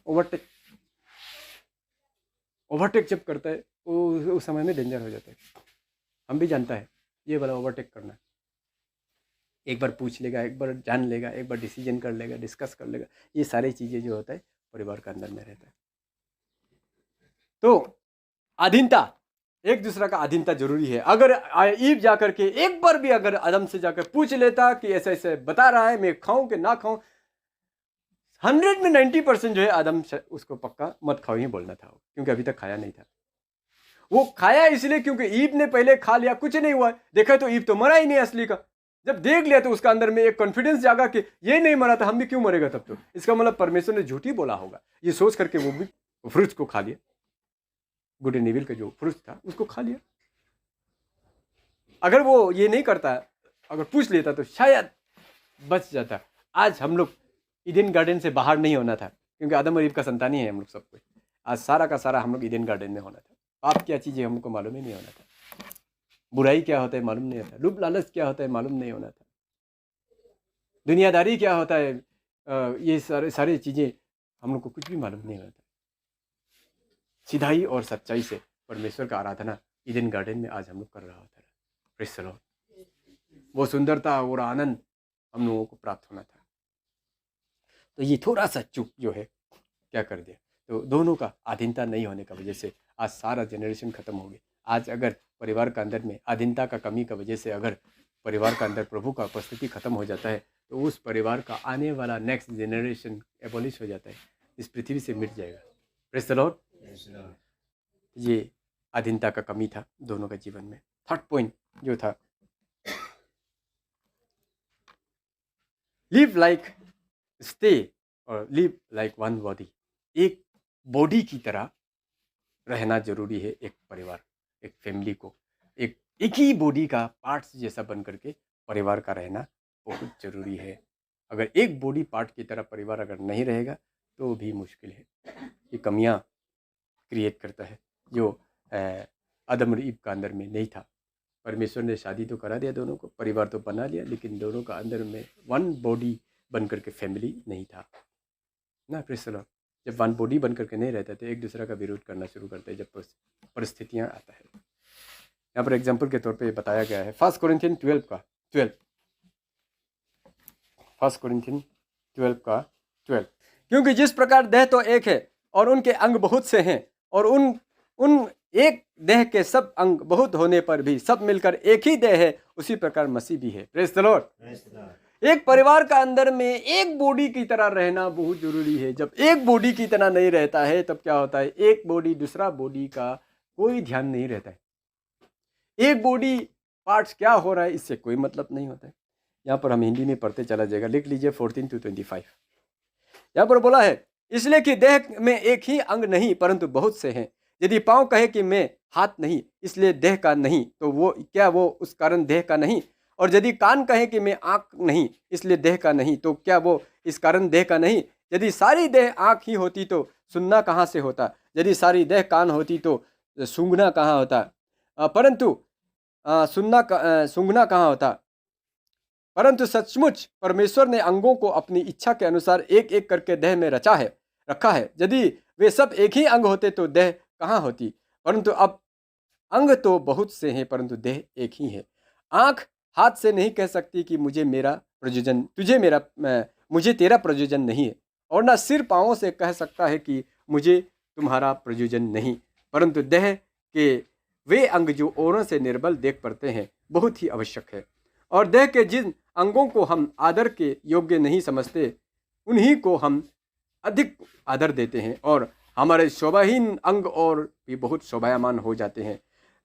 A: ओवरटेक जब करता है वो उस समय में डेंजर हो जाता है। हम भी जानता है ये वाला ओवरटेक करना, एक बार पूछ लेगा, एक बार जान लेगा, एक बार डिसीजन कर लेगा, डिस्कस कर लेगा, ये सारी चीज़ें जो होता है परिवार के अंदर में रहता है। तो अधीनता, एक दूसरा का अधीनता जरूरी है। अगर ईव जाकर के एक बार भी अगर आदम से जाकर पूछ लेता कि ऐसे ऐसे बता रहा है, मैं खाऊं कि ना खाऊं, 100 में 90% जो है आदम उसको पक्का मत खाओ ही बोलना था, क्योंकि अभी तक खाया नहीं था। वो खाया इसलिए क्योंकि ईव ने पहले खा लिया, कुछ नहीं हुआ, देखा तो ईव तो मरा ही नहीं असली का। जब देख लिया तो उसका अंदर में एक कॉन्फिडेंस जागा कि ये नहीं मरा था, हम भी क्यों मरेगा तब तो, इसका मतलब परमेश्वर ने झूठी बोला होगा, ये सोच करके वो भी फ्रूट को खा लिया, गुड एंड इविल का जो फ्रूट था उसको खा लिया। अगर वो ये नहीं करता, अगर पूछ लेता तो शायद बच जाता। आज हम लोग ईडन गार्डन से बाहर नहीं होना था, क्योंकि आदम और ईव का संतान ही है हम लोग सब कुछ। आज सारा का सारा हम लोग ईडन गार्डन में होना था। पाप क्या चीज़ है हमको मालूम ही नहीं होना था, बुराई क्या होता है मालूम नहीं होता, लुभ लालच क्या होता है मालूम नहीं होना था, दुनियादारी क्या होता है, ये सारी चीज़ें हम लोग को कुछ भी मालूम नहीं होना था। सीधाई और सच्चाई से परमेश्वर का आराधना ईडन गार्डन में आज हम लोग कर रहा होता है। Praise the Lord. वो सुंदरता और आनंद हम लोगों को प्राप्त होना था। तो ये थोड़ा सा चूक जो है क्या कर दिया, तो दोनों का अधीनता नहीं होने का वजह से आज सारा जनरेशन खत्म हो गया। आज अगर परिवार का अंदर में अधीनता का कमी का वजह से अगर परिवार का अंदर प्रभु का उपस्थिति खत्म हो जाता है, तो उस परिवार का आने वाला नेक्स्ट जनरेशन एबॉलिश हो जाता है, इस पृथ्वी से मिट जाएगा। Praise the Lord. ये अधीनता का कमी था दोनों का जीवन में। थर्ड पॉइंट जो था, लिव लाइक स्टे और लिव लाइक वन बॉडी, एक बॉडी की तरह रहना जरूरी है। एक परिवार, एक फैमिली को एक ही बॉडी का पार्ट्स जैसा बन करके परिवार का रहना बहुत जरूरी है। अगर एक बॉडी पार्ट की तरह परिवार अगर नहीं रहेगा तो भी मुश्किल है। ये कमियां क्रिएट करता है जो आदम और ईव का अंदर में नहीं था। परमेश्वर ने शादी तो करा दिया दोनों को, परिवार तो बना लिया, लेकिन दोनों का अंदर में वन बॉडी बन करके फैमिली नहीं था ना। Praise the Lord. जब वन बॉडी बन करके नहीं रहता तो एक दूसरे का विरोध करना शुरू करते हैं जब परिस्थितियाँ आता है। यहाँ पर एग्जाम्पल के तौर पे बताया गया है 1 कोरिन्थियन 12 का 12, 1 कोरिन्थियन 12 का 12, क्योंकि जिस प्रकार देह तो एक है और उनके अंग बहुत से हैं, और उन एक देह के सब अंग बहुत होने पर भी सब मिलकर एक ही देह है, उसी प्रकार मसीह भी है। Praise the lord. एक परिवार का अंदर में एक बॉडी की तरह रहना बहुत जरूरी है। जब एक बॉडी की तरह नहीं रहता है तब क्या होता है, एक बॉडी दूसरा बॉडी का कोई ध्यान नहीं रहता है। एक बॉडी पार्ट्स क्या हो रहा है इससे कोई मतलब नहीं होता है। यहाँ पर हम हिंदी में पढ़ते चला जाएगा, लिख लीजिए 14 to 25। यहाँ पर बोला है, इसलिए कि देह में एक ही अंग नहीं परंतु बहुत से हैं। यदि पाँव कहे कि मैं हाथ नहीं इसलिए देह का नहीं, तो वो उस कारण देह का नहीं? और यदि कान कहे कि मैं आँख नहीं इसलिए देह का नहीं, तो क्या वो इस कारण देह का नहीं? यदि सारी देह आँख ही होती तो सुनना कहाँ से होता? यदि सारी देह कान होती तो सूंघना कहाँ होता? परंतु सूंघना कहाँ होता? परंतु सचमुच परमेश्वर ने अंगों को अपनी इच्छा के अनुसार एक एक करके देह में रखा है। यदि वे सब एक ही अंग होते तो देह कहाँ होती? परंतु अब अंग तो बहुत से हैं परंतु देह एक ही है। आंख हाथ से नहीं कह सकती कि मुझे तेरा प्रयोजन नहीं है, और ना सिर पाँवों से कह सकता है कि मुझे तुम्हारा प्रयोजन नहीं। परंतु देह के वे अंग जो औरों से निर्बल देख पड़ते हैं बहुत ही आवश्यक है, और देह के जिन अंगों को हम आदर के योग्य नहीं समझते उन्हीं को हम अधिक आदर देते हैं, और हमारे शोभाहीन अंग और भी बहुत शोभायमान हो जाते हैं।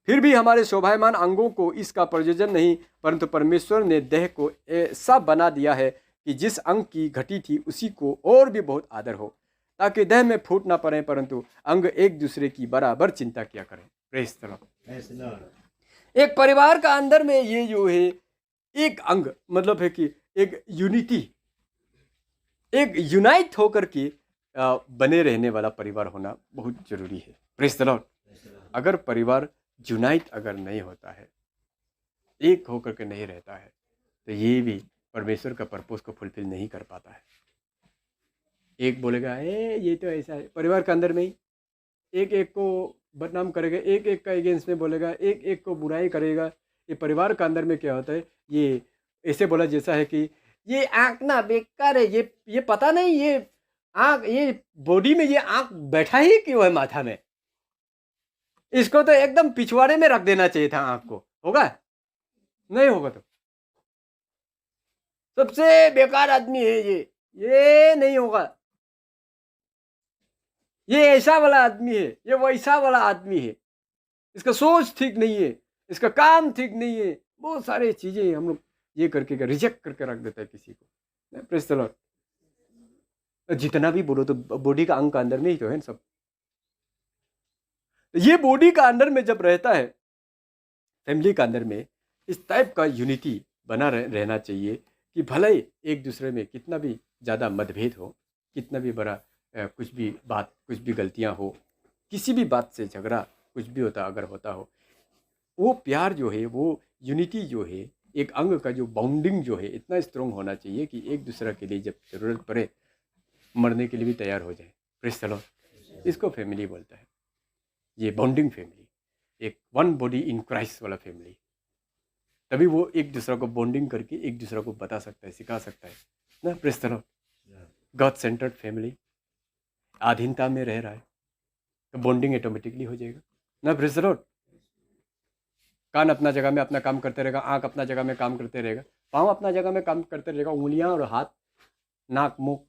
A: फिर भी हमारे शोभायमान अंगों को इसका प्रयोजन नहीं, परंतु परमेश्वर ने देह को ऐसा बना दिया है कि जिस अंग की घटी थी उसी को और भी बहुत आदर हो, ताकि देह में फूट ना पड़े परंतु अंग एक दूसरे की बराबर चिंता किया करें। Praise the lord. एक परिवार का अंदर में ये जो है एक अंग मतलब है कि एक यूनिटी, एक यूनाइट होकर के बने रहने वाला परिवार होना बहुत जरूरी है। Praise the Lord. अगर परिवार यूनाइट अगर नहीं होता है, एक होकर के नहीं रहता है, तो ये भी परमेश्वर का पर्पस को फुलफिल नहीं कर पाता है। एक बोलेगा ये तो ऐसा है, परिवार के अंदर में ही एक एक को बदनाम करेगा, एक एक का अगेंस्ट में बोलेगा, एक एक को बुराई करेगा। ये परिवार के अंदर में क्या होता है, ये ऐसे बोला जैसा है कि ये आँख ना बेकार है, ये पता नहीं ये आँख, ये बॉडी में ये आँख बैठा ही क्यों है माथा में, इसको तो एकदम पिछवाड़े में रख देना चाहिए था आँख को। होगा? नहीं होगा। तो सबसे बेकार आदमी है ये नहीं होगा। ये ऐसा वाला आदमी है, ये वैसा वाला आदमी है, इसका सोच ठीक नहीं है, इसका काम ठीक नहीं है, बहुत सारे चीजें हम लोग ये करके रिजेक्ट करके रख देता है किसी को। Praise the Lord. जितना भी बोलो तो बॉडी का अंग का अंदर में ही तो है सब। ये बॉडी का अंदर में जब रहता है, फैमिली का अंदर में इस टाइप का यूनिटी बना रहना चाहिए कि भले ही एक दूसरे में कितना भी ज़्यादा मतभेद हो, कितना भी बड़ा कुछ भी गलतियां हो, किसी भी बात से झगड़ा कुछ भी अगर होता हो, वो प्यार जो है, वो यूनिटी जो है, एक अंग का जो बाउंडिंग जो है इतना स्ट्रॉन्ग होना चाहिए कि एक दूसरे के लिए जब ज़रूरत पड़े मरने के लिए भी तैयार हो जाए। Praise the Lord. इसको फैमिली बोलता है, ये बॉन्डिंग फैमिली, एक वन बॉडी इन क्राइस्ट वाला फैमिली। तभी वो एक दूसरे को बॉन्डिंग करके एक दूसरे को बता सकता है, सिखा सकता है ना। Praise the lord. God centred family अधीनता में रह रहा है तो बॉन्डिंग ऑटोमेटिकली हो जाएगा ना। Praise the Lord. कान अपना जगह में अपना काम करते रहेगा, आंख अपना जगह में काम करते रहेगा, पाँव अपना जगह में काम करते रहेगा, उंगलियां और हाथ, नाक, मुंह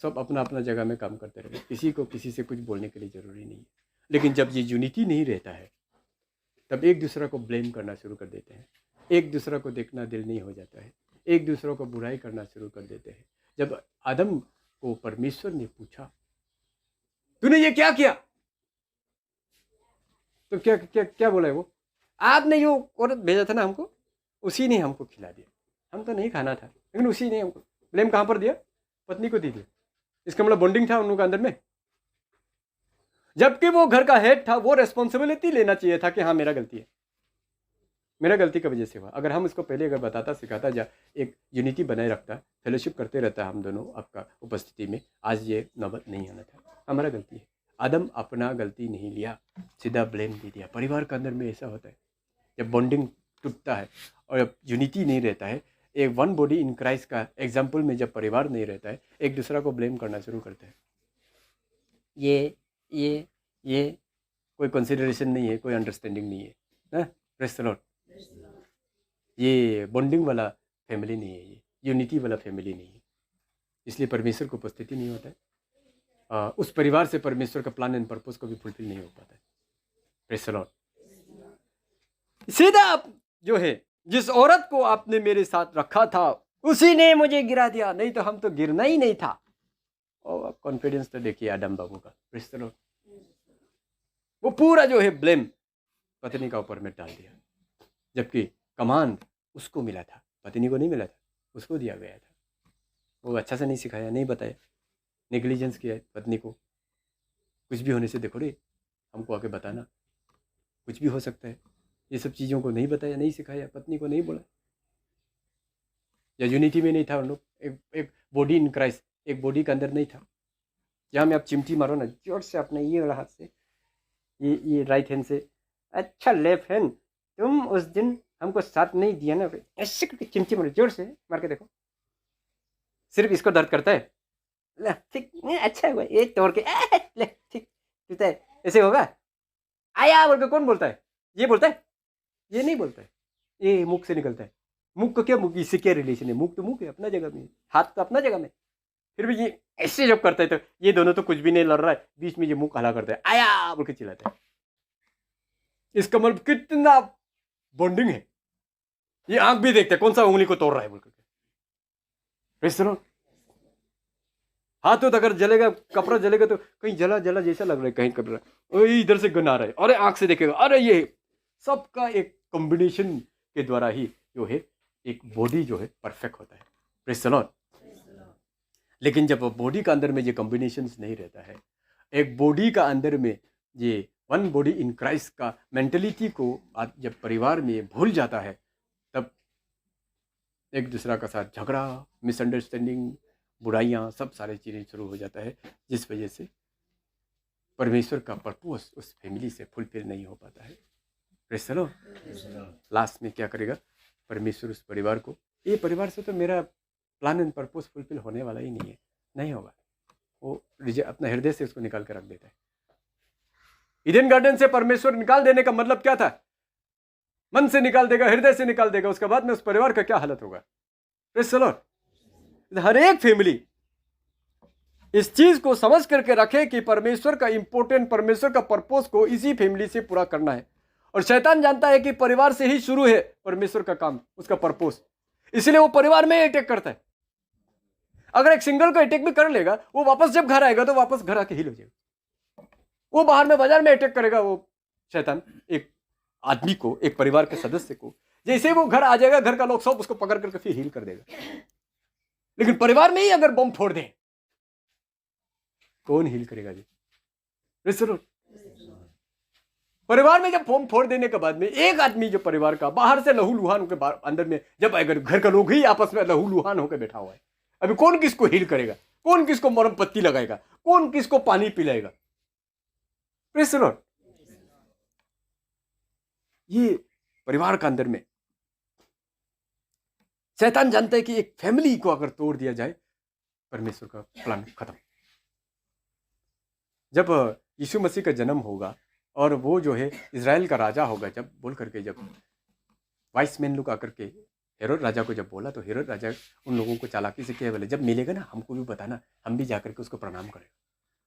A: सब अपना अपना जगह में काम करते रहेगा। किसी को किसी से कुछ बोलने के लिए ज़रूरी नहीं है। लेकिन जब ये यूनिटी नहीं रहता है तब एक दूसरे को ब्लेम करना शुरू कर देते हैं, एक दूसरे को देखना दिल नहीं हो जाता है, एक दूसरे को बुराई करना शुरू कर देते हैं। जब आदम को परमेश्वर ने पूछा तूने ये क्या किया, तो क्या क्या क्या बोला है वो, आपने जो औरत भेजा था ना हमको, उसी ने हमको खिला दिया, हम तो नहीं खाना था, लेकिन उसी ने हमको। ब्लेम कहाँ पर दिया? पत्नी को दे दिया। इसका मतलब बॉन्डिंग था उन लोगों के अंदर में। जबकि वो घर का हेड था, वो रेस्पॉन्सिबिलिटी लेना चाहिए था कि हाँ मेरा गलती है, मेरा गलती की वजह से हुआ। अगर हम इसको पहले अगर बताता सिखाता, जा एक यूनिटी बनाए रखता, फेलोशिप करते रहता हम दोनों आपका उपस्थिति में, आज ये नौबत नहीं आना था। हमारा गलती है। आदम अपना गलती नहीं लिया, सीधा ब्लेम दे दिया। परिवार के अंदर में ऐसा होता है, जब बॉन्डिंग टूटता है और जब यूनिटी नहीं रहता है, एक वन बॉडी इन क्राइस्ट का एग्जाम्पल में जब परिवार नहीं रहता है, एक दूसरा को ब्लेम करना शुरू करते हैं। ये कोई कंसिडरेशन नहीं है, कोई अंडरस्टैंडिंग नहीं है ना। Praise the Lord. ये बॉन्डिंग वाला फैमिली नहीं है, यूनिटी वाला फैमिली नहीं है, इसलिए परमेश्वर को उपस्थिति नहीं होता है। उस परिवार से परमेश्वर का प्लान एंड पर्पस को भी फुलफिल नहीं हो पाता है। Praise the Lord. सीधा आप जो है, जिस औरत को आपने मेरे साथ रखा था उसी ने मुझे गिरा दिया, नहीं तो हम तो गिरना ही नहीं था। और कॉन्फिडेंस तो देखिए आदम बाबू का। Praise the Lord. वो पूरा जो है ब्लेम पत्नी का ऊपर में डाल दिया, जबकि कमांड उसको मिला था, पत्नी को नहीं मिला था, उसको दिया गया था। वो अच्छा से नहीं सिखाया, नहीं बताया, नेग्लिजेंस किया है पत्नी को। कुछ भी होने से देखो रे, हमको आके बताना, कुछ भी हो सकता है। ये सब चीज़ों को नहीं बताया, नहीं सिखाया, पत्नी को नहीं बोला, या यूनिटी में नहीं था उन लोग। एक बॉडी इन क्राइस्ट, एक बॉडी के अंदर नहीं था। जहाँ में आप चिमटी मारो ना जोर से अपने ये वाला हाथ से, ये राइट हैंड से, अच्छा लेफ्ट हैंड, तुम उस दिन हमको साथ नहीं दिया ना, ऐसे करके चिमटी मारो, जोर से मार के देखो, सिर्फ इसको दर्द करता है। ले ठीक, अच्छा हुआ ये तोड़ के, ले ठीक टूटा है, ऐसे होगा। आया बोल के कौन बोलता है? ये बोलता है? ये नहीं बोलता है, ये मुख से निकलता है। मुख को क्या, मुख इससे क्या रिलेशन है? मुख तो मुख है, अपना जगह में, हाथ तो अपना जगह में। फिर भी ये ऐसे जब करता है तो ये दोनों तो कुछ भी नहीं लड़ रहा है, बीच में ये मुंह काला करता है, आया बोल के चिल्लाता है। इसका मतलब कितना बॉन्डिंग है। ये आंख भी देखते हैं कौन सा उंगली को तोड़ रहा है बोल करके। हाथ तो अगर जलेगा, कपड़ा जलेगा तो कहीं जला जला जैसा लग रहा है, कहीं कर रहा है, इधर से गन आ रहा है, अरे आंख से देखेगा, अरे ये सबका एक कॉम्बिनेशन के द्वारा ही जो है एक बॉडी जो है परफेक्ट होता है। Praise the Lord. लेकिन जब बॉडी का अंदर में ये कॉम्बिनेशंस नहीं रहता है, एक बॉडी का अंदर में ये वन बॉडी इन क्राइस्ट का मेंटलिटी को जब परिवार में भूल जाता है, तब एक दूसरा का साथ झगड़ा, मिसअंडरस्टैंडिंग, बुराइयाँ, सब सारी चीज़ें शुरू हो जाता है, जिस वजह से परमेश्वर का पर्पस उस फैमिली से फुलफिल नहीं हो पाता है। Praise the Lord. लास्ट में क्या करेगा परमेश्वर उस परिवार को, ये परिवार से तो मेरा प्लान एंड पर्पस फुलफिल होने वाला ही नहीं है, नहीं होगा। वो अपना हृदय से उसको निकाल कर रख देता है। ईडन गार्डन से परमेश्वर निकाल देने का मतलब क्या था? मन से निकाल देगा, हृदय से निकाल देगा, उसके बाद में उस परिवार का क्या हालत होगा? Praise the Lord. हर एक फैमिली इस चीज को समझ करके रखे कि परमेश्वर का इंपॉर्टेंट, परमेश्वर का पर्पस को इसी फैमिली से पूरा करना है। और शैतान जानता है कि परिवार से ही शुरू है परमेश्वर का काम, उसका पर्पस, इसलिए वो परिवार में अटैक करता है। अगर एक सिंगल को अटैक भी कर लेगा, वो वापस जब घर आएगा तो वापस घर आके हिल हो जाएगा। वो बाहर में बाजार में अटैक करेगा, वो शैतान एक आदमी को, एक परिवार के सदस्य को, जैसे वो घर आ जाएगा, घर का लोग सब उसको पकड़ करके फिर हील कर देगा। लेकिन परिवार में ही अगर बम फोड़ दे, कौन हील करेगा जी? परिवार में जब बम फोड़ देने के बाद में एक आदमी जो परिवार का बाहर से लहू लुहान होकर अंदर में, जब अगर घर का लोग ही आपस में लहू लुहान होकर बैठा हुआ है, अभी कौन किसको हील करेगा? कौन किसको मरम पत्ती लगाएगा? कौन किसको पानी पिलाएगा? Praise the Lord. ये परिवार का अंदर में शैतान जानता है कि एक फैमिली को अगर तोड़ दिया जाए, परमेश्वर का प्लान खत्म। जब यीशु मसीह का जन्म होगा और वो जो है इज़राइल का राजा होगा, जब बोल करके, जब वाइस मैन लोग आकर के हेरोद राजा को जब बोला, तो हेरोद राजा उन लोगों को चालाकी से क्या बोले, जब मिलेगा ना हमको भी बताना, हम भी जाकर के उसको प्रणाम करें।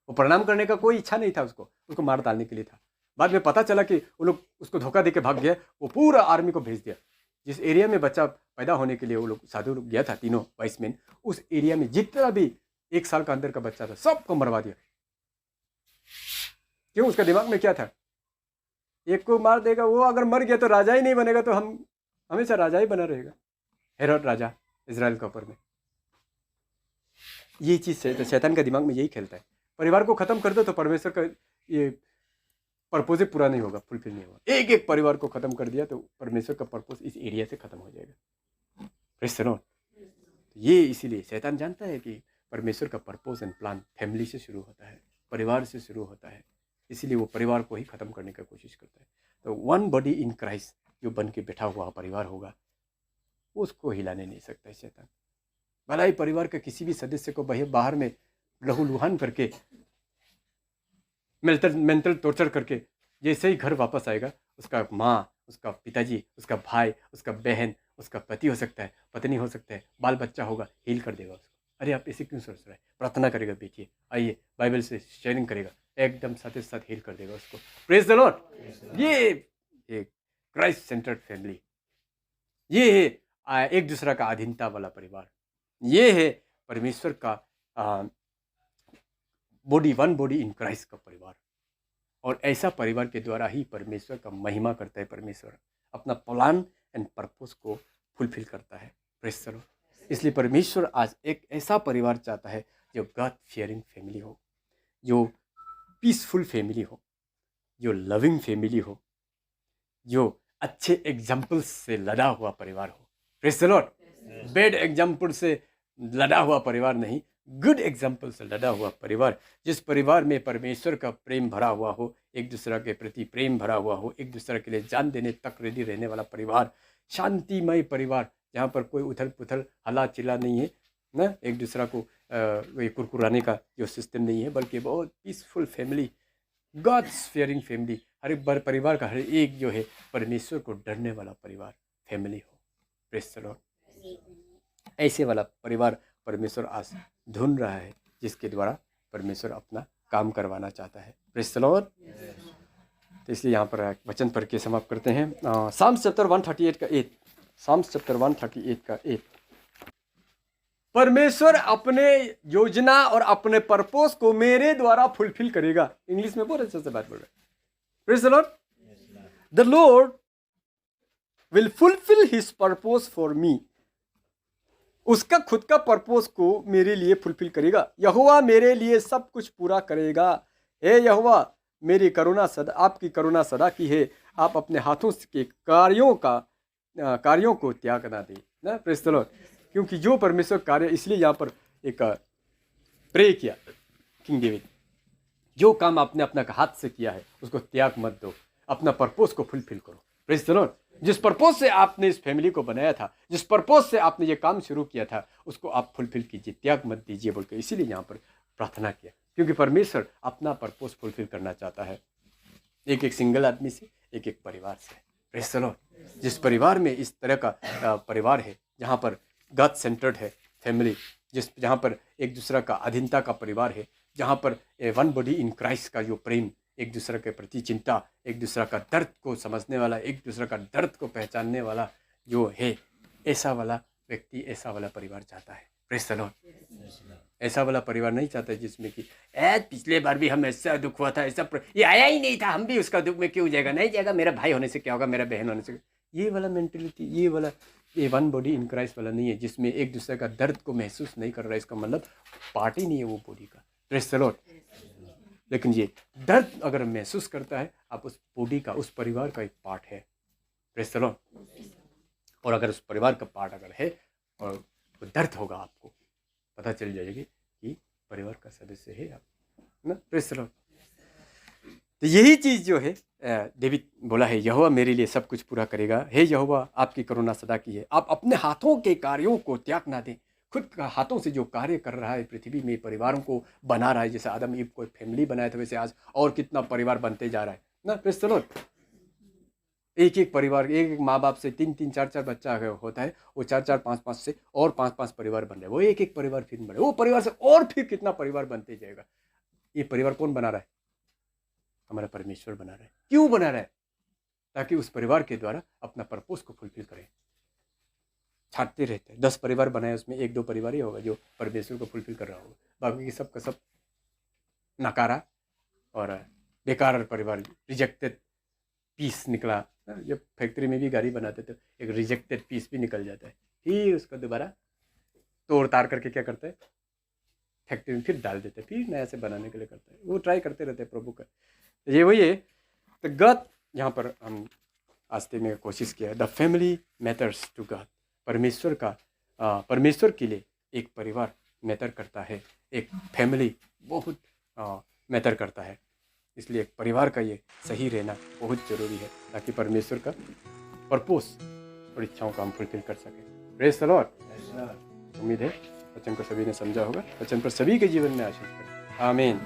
A: वो प्रणाम करने का कोई इच्छा नहीं था, उसको मार डालने के लिए था। बाद में पता चला कि वो लोग उसको धोखा दे के भाग गया। वो पूरा आर्मी को भेज दिया। जिस एरिया में बच्चा पैदा होने के लिए वो लोग साधु लोग गया था, तीनों वाइस मैन, उस एरिया में जितना भी 1 साल का अंदर का बच्चा था सबको मरवा दिया। क्यों? उसका दिमाग में क्या था, एक को मार देगा, वो अगर मर गया तो राजा ही नहीं बनेगा, तो हम हमेशा राजा ही बना रहेगा। हेरोद राजा इजराइल के ऊपर में ये चीज़ से, तो शैतान का दिमाग में यही खेलता है। परिवार को खत्म कर दो तो परमेश्वर का ये पर्पस पूरा नहीं होगा, फुलफिल नहीं होगा। एक एक परिवार को खत्म कर दिया तो परमेश्वर का पर्पस इस एरिया से खत्म हो जाएगा। Praise the Lord. ये इसीलिए शैतान जानता है कि परमेश्वर का पर्पस एंड प्लान फैमिली से शुरू होता है, परिवार से शुरू होता है, इसीलिए वो परिवार को ही खत्म करने की कोशिश करता है। तो वन बॉडी इन क्राइस्ट जो बन के बैठा हुआ परिवार होगा, उसको हिलाने नहीं सकता है शैतान। भला ही परिवार के किसी भी सदस्य को बाहर में लहूलुहान करके, मेंटल टॉर्चर करके, जैसे ही घर वापस आएगा, उसका माँ, उसका पिताजी, उसका भाई, उसका बहन, उसका पति हो सकता है, पत्नी हो सकता है, बाल बच्चा होगा, हील कर देगा उसको। अरे आप ऐसे क्यों सोच रहे हैं? प्रार्थना करेगा, बेटिए आइए बाइबल से शेयरिंग करेगा, एकदम साथ ही साथ हील कर देगा उसको। Praise the Lord. ये क्राइस्ट सेंटर्ड फैमिली, ये है एक दूसरा का अधीनता वाला परिवार, ये है परमेश्वर का body, one body in Christ का परिवार। और ऐसा परिवार के द्वारा ही परमेश्वर का महिमा करता है, परमेश्वर अपना प्लान एंड पर्पस को फुलफिल करता है। Praise the Lord. इसलिए परमेश्वर आज एक ऐसा परिवार चाहता है जो गॉड फियरिंग फैमिली हो, जो पीसफुल फैमिली हो, जो लविंग फैमिली हो, जो अच्छे एग्जाम्पल्स से लदा हुआ परिवार हो। Praise the Lord. Bad example से लदा हुआ परिवार नहीं, गुड एग्जाम्पल से लदा हुआ परिवार, जिस परिवार में परमेश्वर का प्रेम भरा हुआ हो, एक दूसरे के प्रति प्रेम भरा हुआ हो, एक दूसरे के लिए जान देने तक रेडी रहने वाला परिवार, शांतिमय परिवार जहाँ पर कोई उथल पुथल हला चिल्ला नहीं है ना, एक दूसरा को कुरकुराने का जो सिस्टम नहीं है, बल्कि बहुत peaceful family, god's fearing family. हर एक परिवार का हर एक जो है परमेश्वर को डरने वाला परिवार, फैमिली हो। Praise the Lord. ऐसे वाला परिवार परमेश्वर आज ढूंढ रहा है, जिसके द्वारा परमेश्वर अपना काम करवाना चाहता है। Praise the Lord. तो इसलिए यहाँ पर वचन पढ़ के समाप्त करते हैं। साम्स चैप्टर 138 का 8, साम्स चैप्टर 138 का 8। परमेश्वर अपने योजना और अपने पर्पस को मेरे द्वारा फुलफिल करेगा। इंग्लिश में बहुत अच्छे से बात बोल रहे हैं। Praise the lord. The Lord will fulfil his purpose for me. उसका खुद का पर्पस को मेरे लिए फुलफिल करेगा। यहोवा मेरे लिए सब कुछ पूरा करेगा। हे यहोवा, मेरी करुणा सदा, आपकी करुणा सदा की है। आप अपने हाथों के कार्यों को त्याग ना दे ना। Praise the Lord. क्योंकि जो परमेश्वर कार्य, इसलिए यहाँ पर एक प्रे किया किंग डेविड, जो काम आपने अपना हाथ से किया है उसको त्याग मत दो, अपना पर्पस को फुलफिल करो। Praise the Lord. जिस पर्पस से आपने इस फैमिली को बनाया था, जिस पर्पस से आपने ये काम शुरू किया था, उसको आप फुलफिल कीजिए, त्याग मत दीजिए बोल के इसीलिए यहाँ पर प्रार्थना किया। क्योंकि परमेश्वर अपना पर्पस फुलफिल करना चाहता है, एक एक सिंगल आदमी से, एक एक परिवार से। Praise the Lord. जिस परिवार में इस तरह का परिवार है, जहाँ पर गॉड सेंटर्ड है फैमिली, जहाँ पर एक दूसरा का अधीनता का परिवार है, जहाँ पर वन बॉडी इन क्राइस्ट का जो प्रेम, एक दूसरे के प्रति चिंता, एक दूसरा का दर्द को समझने वाला, एक दूसरे का दर्द को पहचानने वाला जो है, ऐसा वाला व्यक्ति, ऐसा वाला परिवार चाहता है। Praise the Lord. ऐसा वाला परिवार नहीं चाहता जिसमें कि पिछले बार भी हम ऐसा दुख हुआ था, ऐसा ये आया ही नहीं था, हम भी उसका दुख में क्यों जाएगा, नहीं जाएगा, मेरा भाई होने से क्या होगा, मेरा बहन होने से। ये वाला मेंटेलिटी, ये वाला वन बॉडी इन क्राइस्ट वाला नहीं है, जिसमें एक दूसरे का दर्द को महसूस नहीं कर रहा है। इसका मतलब पार्ट ही नहीं है वो बॉडी का। Praise the Lord. लेकिन ये दर्द अगर महसूस करता है, आप उस बॉडी का, उस परिवार का एक पार्ट है। Praise the Lord. और अगर उस परिवार का पार्ट अगर है और वो दर्द होगा, आपको पता चल जाएगी कि परिवार का सदस्य है आप ना। Praise the Lord. तो यही चीज़ जो है डेविड बोला है, यहोवा मेरे लिए सब कुछ पूरा करेगा। हे यहोवा, आपकी करुणा सदा की है। आप अपने हाथों के कार्यों को त्याग ना दें। खुद का हाथों से जो कार्य कर रहा है पृथ्वी में, परिवारों को बना रहा है, जैसे आदम ईव को फैमिली बनाया था, वैसे आज और कितना परिवार बनते जा रहा है ना। Praise the lord. एक एक परिवार, एक एक माँ बाप से 3-3, 4-4 बच्चा होता है, वो 4-4, 5-5 से और 5-5 परिवार बन रहे हैं। वो एक एक परिवार फिर बन रहे, वो परिवार से और फिर कितना परिवार बनते जाएगा। ये परिवार कौन बना रहा है? हमारा परमेश्वर बना रहा है। क्यों बना रहा है? ताकि उस परिवार के द्वारा अपना पर्पस को फुलफिल करें। छाटते रहते हैं, 10 परिवार बनाए, उसमें 1-2 परिवार ही होगा जो परमेश्वर को फुलफिल कर रहा होगा, बाकी की सब का सब नकारा और बेकार परिवार, रिजेक्टेड पीस निकला। जब फैक्ट्री में भी गाड़ी बनाते तो एक रिजेक्टेड पीस भी निकल जाता है, फिर उसको दोबारा तोड़ ताड़ करके क्या करते हैं, फैक्ट्री में फिर डाल देते हैं, फिर नया से बनाने के लिए करते हैं। वो ट्राई करते रहते हैं प्रभु का। ये वही है। तो गॉड, यहाँ पर हम आस्ते में कोशिश किया, the family matters to God. परमेश्वर के लिए एक परिवार मैटर करता है, एक फैमिली बहुत मैटर करता है। इसलिए एक परिवार का ये सही रहना बहुत ज़रूरी है, ताकि परमेश्वर का पर्पस और इच्छाओं का हम फुलफिल कर सकें। Praise the Lord. उम्मीद है वचन को सभी ने समझा होगा। वचन पर सभी के जीवन में आशीष करें। आमीन।